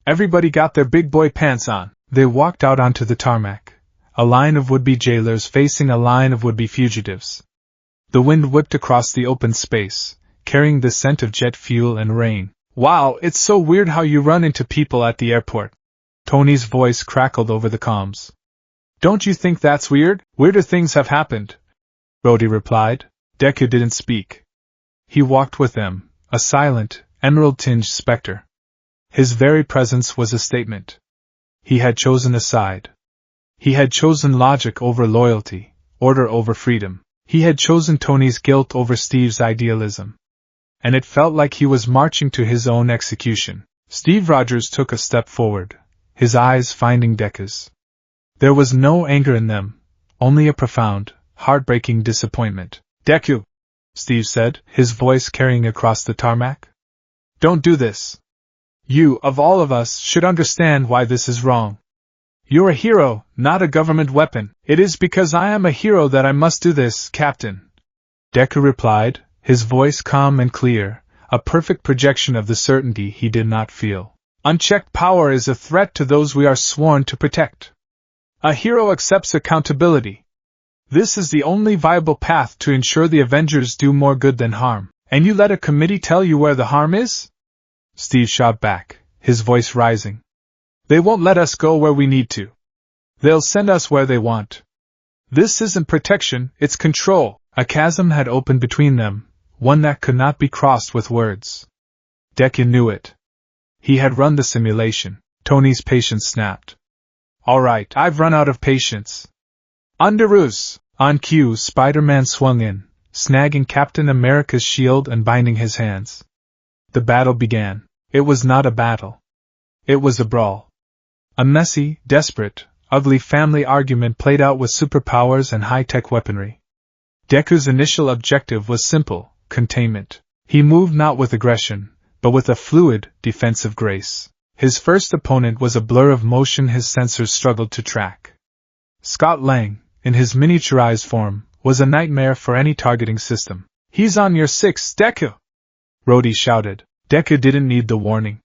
Everybody got their big boy pants on. They walked out onto the tarmac, a line of would-be jailers facing a line of would-be fugitives. The wind whipped across the open space, carrying the scent of jet fuel and rain. Wow, it's so weird how you run into people at the airport. Tony's voice crackled over the comms. Don't you think that's weird? Weirder things have happened, Rhodey replied. Deku didn't speak. He walked with them, a silent, emerald-tinged specter. His very presence was a statement. He had chosen a side. He had chosen logic over loyalty, order over freedom. He had chosen Tony's guilt over Steve's idealism. And it felt like he was marching to his own execution. Steve Rogers took a step forward, his eyes finding Deku's. There was no anger in them, only a profound, heartbreaking disappointment. Deku, Steve said, his voice carrying across the tarmac. Don't do this. You, of all of us, should understand why this is wrong. You're a hero, not a government weapon. It is because I am a hero that I must do this, Captain. Deku replied, his voice calm and clear, a perfect projection of the certainty he did not feel. Unchecked power is a threat to those we are sworn to protect. A hero accepts accountability. This is the only viable path to ensure the Avengers do more good than harm. And you let a committee tell you where the harm is? Steve shot back, his voice rising. They won't let us go where we need to. They'll send us where they want. This isn't protection, it's control. A chasm had opened between them, one that could not be crossed with words. Deku knew it. He had run the simulation. Tony's patience snapped. All right, I've run out of patience. Underoos! On cue, Spider-Man swung in, snagging Captain America's shield and binding his hands. The battle began. It was not a battle. It was a brawl. A messy, desperate, ugly family argument played out with superpowers and high-tech weaponry. Deku's initial objective was simple, containment. He moved not with aggression, but with a fluid, defensive grace. His first opponent was a blur of motion his sensors struggled to track. Scott Lang, in his miniaturized form, was a nightmare for any targeting system. He's on your 6, Deku! Rhodey shouted. Deku didn't need the warning.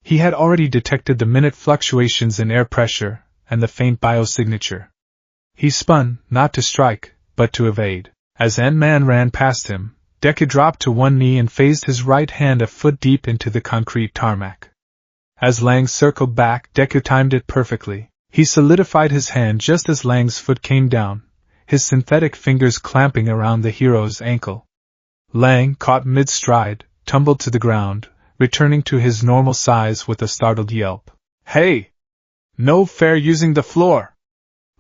He had already detected the minute fluctuations in air pressure and the faint biosignature. He spun, not to strike, but to evade. As Ant-Man ran past him, Deku dropped to one knee and phased his right hand a foot deep into the concrete tarmac. As Lang circled back, Deku timed it perfectly. He solidified his hand just as Lang's foot came down, his synthetic fingers clamping around the hero's ankle. Lang, caught mid-stride, tumbled to the ground, returning to his normal size with a startled yelp. Hey! No fair using the floor!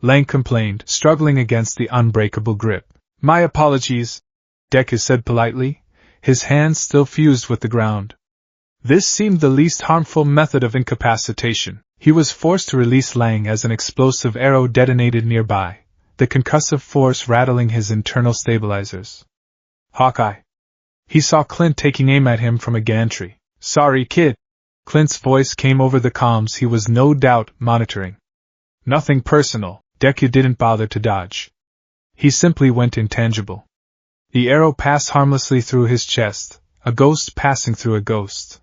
Lang complained, struggling against the unbreakable grip. My apologies, Deku said politely, his hands still fused with the ground. This seemed the least harmful method of incapacitation. He was forced to release Lang as an explosive arrow detonated nearby, the concussive force rattling his internal stabilizers. Hawkeye. He saw Clint taking aim at him from a gantry. Sorry, kid. Clint's voice came over the comms he was no doubt monitoring. Nothing personal. Deku didn't bother to dodge. He simply went intangible. The arrow passed harmlessly through his chest, a ghost passing through a ghost.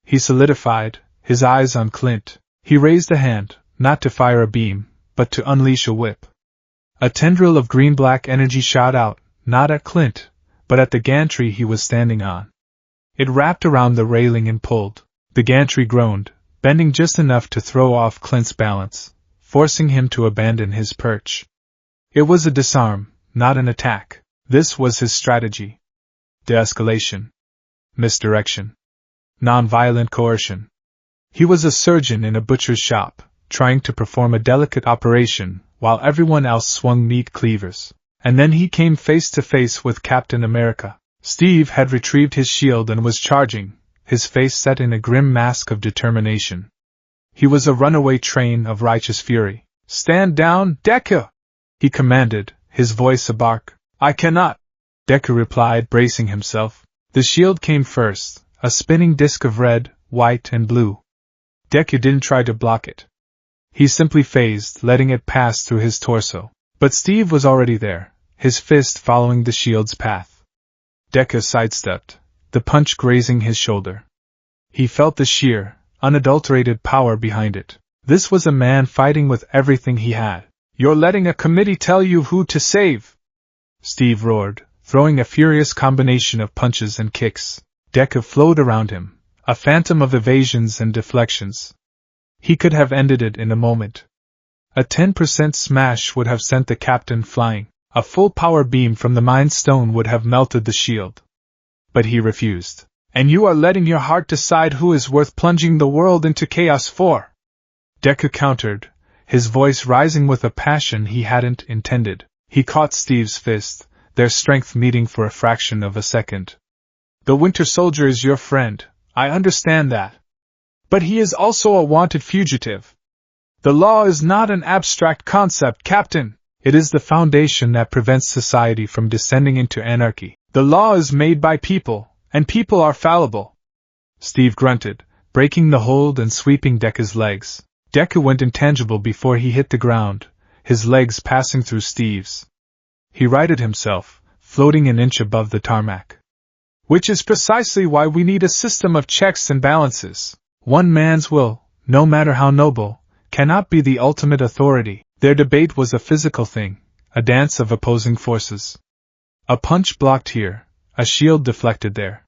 He solidified, his eyes on Clint. He raised a hand, not to fire a beam, but to unleash a whip. A tendril of green-black energy shot out, not at Clint, but at the gantry he was standing on. It wrapped around the railing and pulled. The gantry groaned, bending just enough to throw off Clint's balance, forcing him to abandon his perch. It was a disarm, not an attack. This was his strategy. De-escalation. Misdirection. Non-violent coercion. He was a surgeon in a butcher's shop, trying to perform a delicate operation while everyone else swung meat cleavers. And then he came face to face with Captain America. Steve had retrieved his shield and was charging, his face set in a grim mask of determination. He was a runaway train of righteous fury. "Stand down, Deku!" he commanded, his voice a bark. "I cannot," Deku replied, bracing himself. The shield came first, a spinning disk of red, white, and blue. Deku didn't try to block it. He simply phased, letting it pass through his torso. But Steve was already there, his fist following the shield's path. Deku sidestepped, the punch grazing his shoulder. He felt the sheer, unadulterated power behind it. This was a man fighting with everything he had. "You're letting a committee tell you who to save!" Steve roared, throwing a furious combination of punches and kicks. Deku flowed around him, a phantom of evasions and deflections. He could have ended it in a moment. A 10% smash would have sent the captain flying. A full power beam from the Mind Stone would have melted the shield. But he refused. "And you are letting your heart decide who is worth plunging the world into chaos for?" Deku countered, his voice rising with a passion he hadn't intended. He caught Steve's fist, their strength meeting for a fraction of a second. "The Winter Soldier is your friend, I understand that. But he is also a wanted fugitive. The law is not an abstract concept, Captain. It is the foundation that prevents society from descending into anarchy. The law is made by people, and people are fallible." Steve grunted, breaking the hold and sweeping Deku's legs. Deku went intangible before he hit the ground, his legs passing through Steve's. He righted himself, floating an inch above the tarmac. "Which is precisely why we need a system of checks and balances. One man's will, no matter how noble, cannot be the ultimate authority." Their debate was a physical thing, a dance of opposing forces. A punch blocked here, a shield deflected there.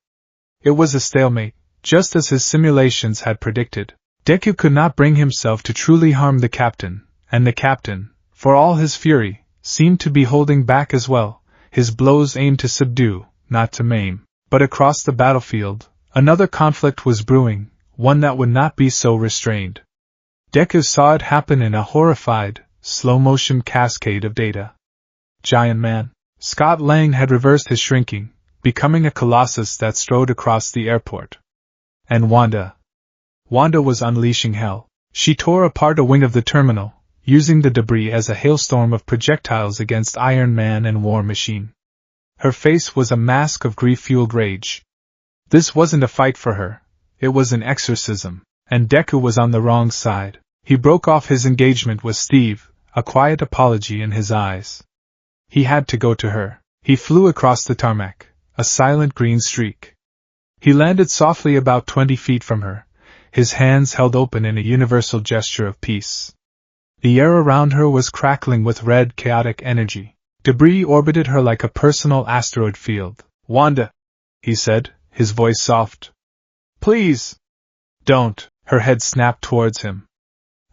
It was a stalemate, just as his simulations had predicted. Deku could not bring himself to truly harm the captain, and the captain, for all his fury, seemed to be holding back as well, his blows aimed to subdue, not to maim. But across the battlefield, another conflict was brewing, one that would not be so restrained. Deku saw it happen in a horrified, slow-motion cascade of data. Giant Man. Scott Lang had reversed his shrinking, becoming a colossus that strode across the airport. And Wanda. Wanda was unleashing hell. She tore apart a wing of the terminal, using the debris as a hailstorm of projectiles against Iron Man and War Machine. Her face was a mask of grief-fueled rage. This wasn't a fight for her, it was an exorcism, and Deku was on the wrong side. He broke off his engagement with Steve, a quiet apology in his eyes. He had to go to her. He flew across the tarmac, a silent green streak. He landed softly about 20 feet from her, his hands held open in a universal gesture of peace. The air around her was crackling with red, chaotic energy. Debris orbited her like a personal asteroid field. "Wanda," he said, his voice soft. "Please. Don't." Her head snapped towards him.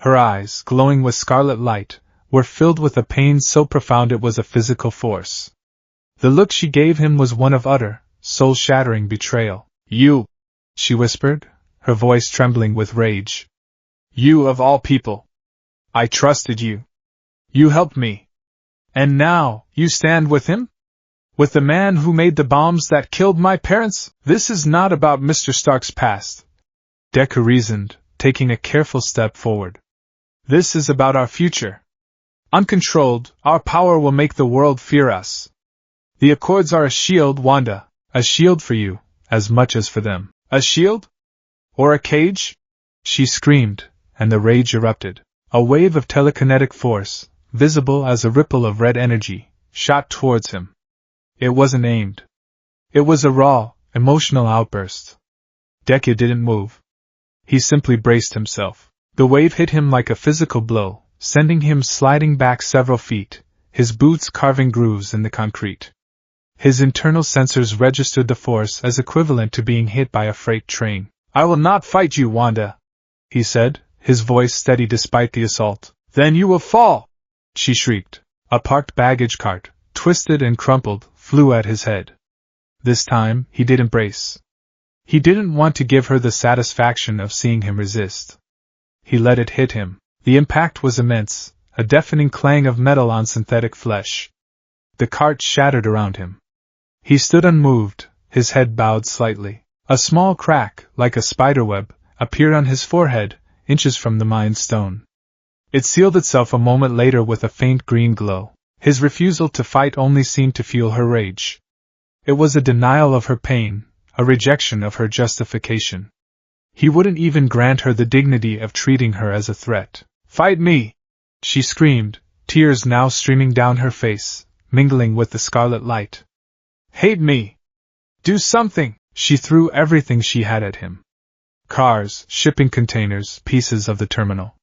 Her eyes, glowing with scarlet light, were filled with a pain so profound it was a physical force. The look she gave him was one of utter, soul-shattering betrayal. "You," she whispered, her voice trembling with rage. "You of all people. I trusted you. You helped me. And now, you stand with him? With the man who made the bombs that killed my parents? This is not about Mr. Stark's past," Deku reasoned, taking a careful step forward. "This is about our future. Uncontrolled, our power will make the world fear us. The Accords are a shield, Wanda, a shield for you, as much as for them. A shield? Or a cage?" She screamed, and the rage erupted. A wave of telekinetic force, visible as a ripple of red energy, shot towards him. It wasn't aimed. It was a raw, emotional outburst. Deku didn't move. He simply braced himself. The wave hit him like a physical blow, sending him sliding back several feet, his boots carving grooves in the concrete. His internal sensors registered the force as equivalent to being hit by a freight train. "I will not fight you, Wanda," he said, his voice steady despite the assault. "Then you will fall!" she shrieked. A parked baggage cart, twisted and crumpled, flew at his head. This time, he didn't brace. He didn't want to give her the satisfaction of seeing him resist. He let it hit him. The impact was immense, a deafening clang of metal on synthetic flesh. The cart shattered around him. He stood unmoved, his head bowed slightly. A small crack, like a spiderweb, appeared on his forehead, inches from the Mind Stone. It sealed itself a moment later with a faint green glow. His refusal to fight only seemed to fuel her rage. It was a denial of her pain, a rejection of her justification. He wouldn't even grant her the dignity of treating her as a threat. "Fight me!" she screamed, tears now streaming down her face, mingling with the scarlet light. "Hate me! Do something!" She threw everything she had at him. Cars, shipping containers, pieces of the terminal.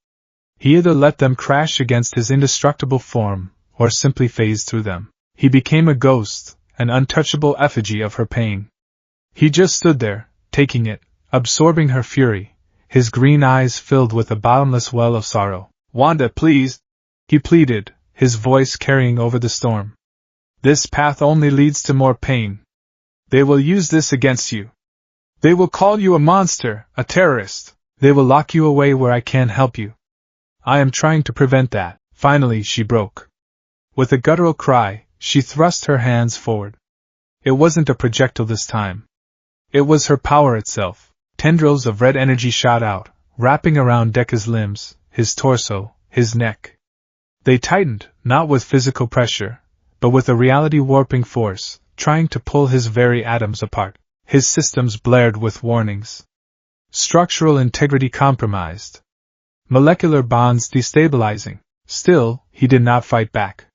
He either let them crash against his indestructible form, or simply phased through them. He became a ghost, an untouchable effigy of her pain. He just stood there, taking it, absorbing her fury, his green eyes filled with a bottomless well of sorrow. "Wanda, please," he pleaded, his voice carrying over the storm. "This path only leads to more pain. They will use this against you. They will call you a monster, a terrorist. They will lock you away where I can't help you. I am trying to prevent that." Finally, she broke. With a guttural cry, she thrust her hands forward. It wasn't a projectile this time. It was her power itself. Tendrils of red energy shot out, wrapping around Deku's limbs, his torso, his neck. They tightened, not with physical pressure, but with a reality-warping force, trying to pull his very atoms apart. His systems blared with warnings. Structural integrity compromised. Molecular bonds destabilizing. Still, he did not fight back.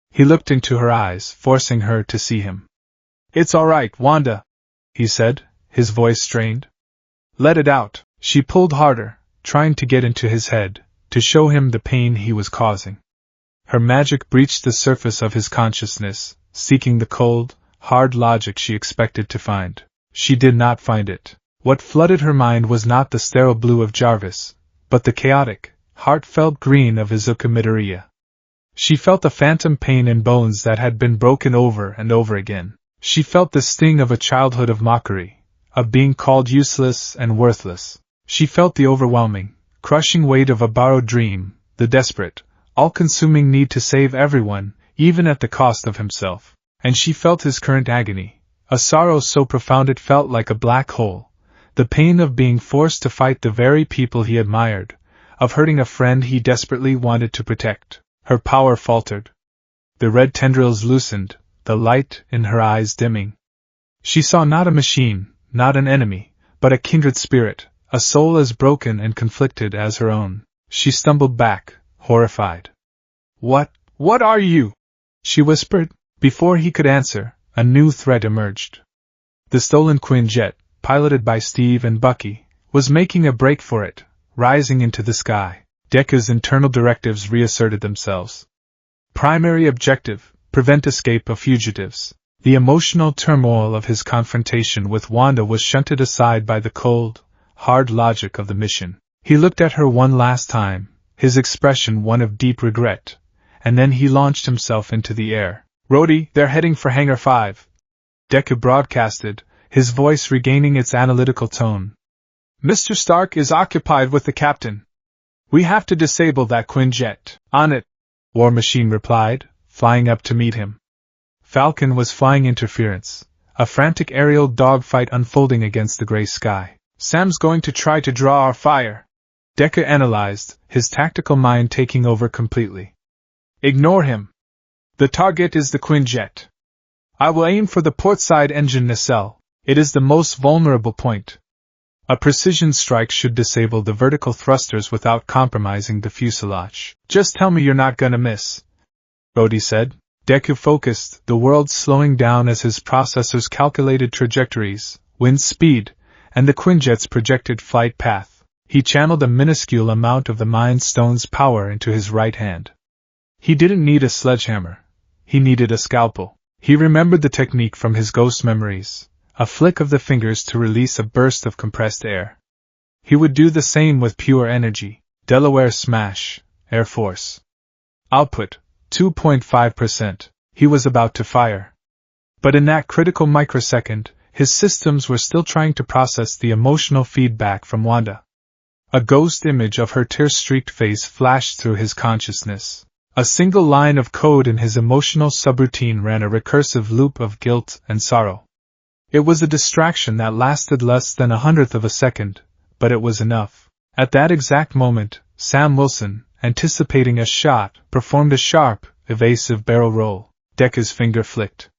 He looked into her eyes, forcing her to see him. "It's all right, Wanda," he said, his voice strained. "Let it out." She pulled harder, trying to get into his head, to show him the pain he was causing. Her magic breached the surface of his consciousness, seeking the cold, hard logic she expected to find. She did not find it. What flooded her mind was not the sterile blue of Jarvis, but the chaotic, heartfelt green of Izuku Midoriya. She felt the phantom pain in bones that had been broken over and over again. She felt the sting of a childhood of mockery, of being called useless and worthless. She felt the overwhelming, crushing weight of a borrowed dream, the desperate, all-consuming need to save everyone, even at the cost of himself. And she felt his current agony, a sorrow so profound it felt like a black hole, the pain of being forced to fight the very people he admired, of hurting a friend he desperately wanted to protect. Her power faltered. The red tendrils loosened, the light in her eyes dimming. She saw not a machine, not an enemy, but a kindred spirit, a soul as broken and conflicted as her own. She stumbled back, horrified. What are you?" she whispered. Before he could answer, a new threat emerged. The stolen Quinjet, piloted by Steve and Bucky, was making a break for it, rising into the sky. Deku's internal directives reasserted themselves. Primary objective: prevent escape of fugitives. The emotional turmoil of his confrontation with Wanda was shunted aside by the cold, hard logic of the mission. He looked at her one last time, his expression one of deep regret, and then he launched himself into the air. "Rhodey, they're heading for Hangar 5. Deku broadcasted, his voice regaining its analytical tone. "Mr. Stark is occupied with the captain. We have to disable that Quinjet." "On it," War Machine replied, flying up to meet him. Falcon was flying interference, a frantic aerial dogfight unfolding against the gray sky. "Sam's going to try to draw our fire," Deku analyzed, his tactical mind taking over completely. "Ignore him. The target is the Quinjet. I will aim for the portside engine nacelle. It is the most vulnerable point. A precision strike should disable the vertical thrusters without compromising the fuselage." "Just tell me you're not gonna miss," Rhodey said. Deku focused, the world slowing down as his processors calculated trajectories, wind speed, and the Quinjet's projected flight path. He channeled a minuscule amount of the Mind Stone's power into his right hand. He didn't need a sledgehammer. He needed a scalpel. He remembered the technique from his ghost memories, a flick of the fingers to release a burst of compressed air. He would do the same with pure energy. Delaware Smash, Air Force. Output, 2.5%. He was about to fire. But in that critical microsecond, his systems were still trying to process the emotional feedback from Wanda. A ghost image of her tear-streaked face flashed through his consciousness. A single line of code in his emotional subroutine ran a recursive loop of guilt and sorrow. It was a distraction that lasted less than 1/100th of a second, but it was enough. At that exact moment, Sam Wilson, anticipating a shot, performed a sharp, evasive barrel roll. Deku's finger flicked.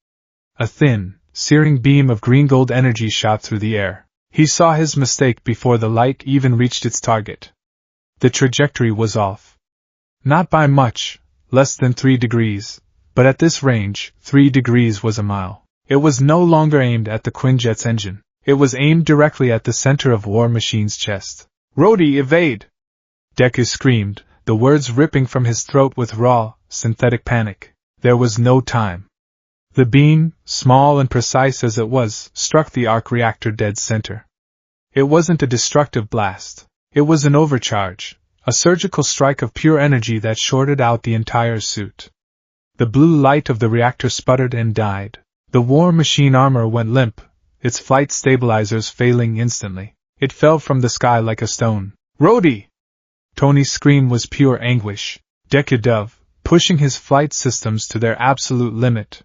A thin, searing beam of green-gold energy shot through the air. He saw his mistake before the light even reached its target. The trajectory was off. Not by much, less than 3 degrees, but at this range, 3 degrees was a mile. It was no longer aimed at the Quinjet's engine. It was aimed directly at the center of War Machine's chest. "Rhodey, evade!" Deku screamed, the words ripping from his throat with raw, synthetic panic. There was no time. The beam, small and precise as it was, struck the arc reactor dead center. It wasn't a destructive blast. It was an overcharge, a surgical strike of pure energy that shorted out the entire suit. The blue light of the reactor sputtered and died. The War Machine armor went limp, its flight stabilizers failing instantly. It fell from the sky like a stone. "Rhodey!" Tony's scream was pure anguish. Deku dove, pushing his flight systems to their absolute limit.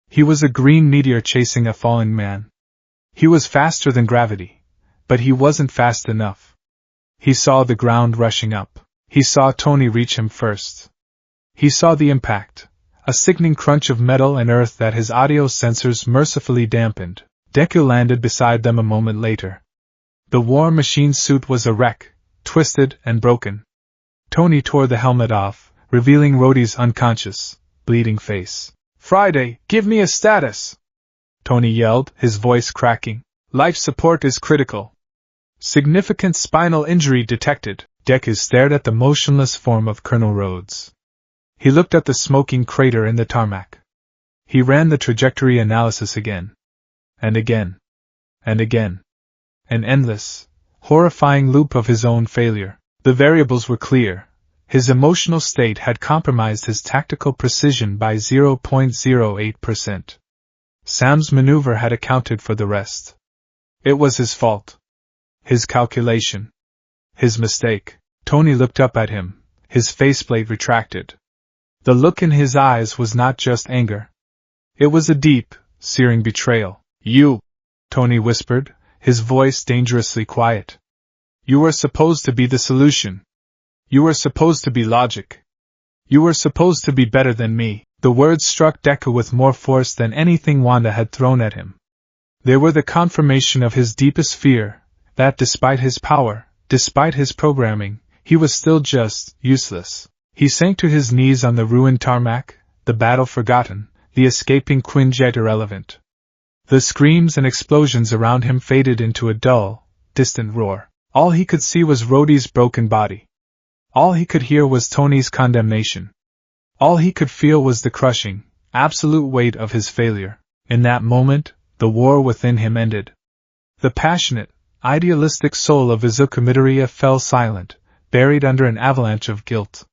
He was a green meteor chasing a falling man. He was faster than gravity, but he wasn't fast enough. He saw the ground rushing up. He saw Tony reach him first. He saw the impact, a sickening crunch of metal and earth that his audio sensors mercifully dampened. Deku landed beside them a moment later. The War Machine suit was a wreck, twisted and broken. Tony tore the helmet off, revealing Rhodey's unconscious, bleeding face. "Friday, give me a status!" Tony yelled, his voice cracking. "Life support is critical. Significant spinal injury detected." Deku stared at the motionless form of Colonel Rhodes. He looked at the smoking crater in the tarmac. He ran the trajectory analysis again. And again. And again. An endless, horrifying loop of his own failure. The variables were clear. His emotional state had compromised his tactical precision by 0.08%. Sam's maneuver had accounted for the rest. It was his fault. His calculation. His mistake. Tony looked up at him, his faceplate retracted. The look in his eyes was not just anger. It was a deep, searing betrayal. "You," Tony whispered, his voice dangerously quiet. "You were supposed to be the solution. You were supposed to be logic. You were supposed to be better than me." The words struck Deku with more force than anything Wanda had thrown at him. They were the confirmation of his deepest fear, that despite his power, despite his programming, he was still just useless. He sank to his knees on the ruined tarmac, the battle forgotten, the escaping Quinjet irrelevant. The screams and explosions around him faded into a dull, distant roar. All he could see was Rhodey's broken body. All he could hear was Tony's condemnation. All he could feel was the crushing, absolute weight of his failure. In that moment, the war within him ended. The passionate, idealistic soul of Izuku Midoriya fell silent, buried under an avalanche of guilt.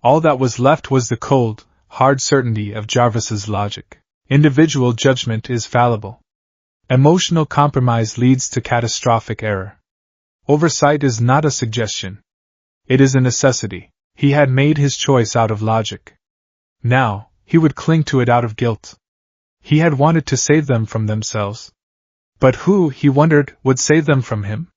All that was left was the cold, hard certainty of Jarvis's logic. Individual judgment is fallible. Emotional compromise leads to catastrophic error. Oversight is not a suggestion. It is a necessity. He had made his choice out of logic. Now, he would cling to it out of guilt. He had wanted to save them from themselves. But who, he wondered, would save them from him?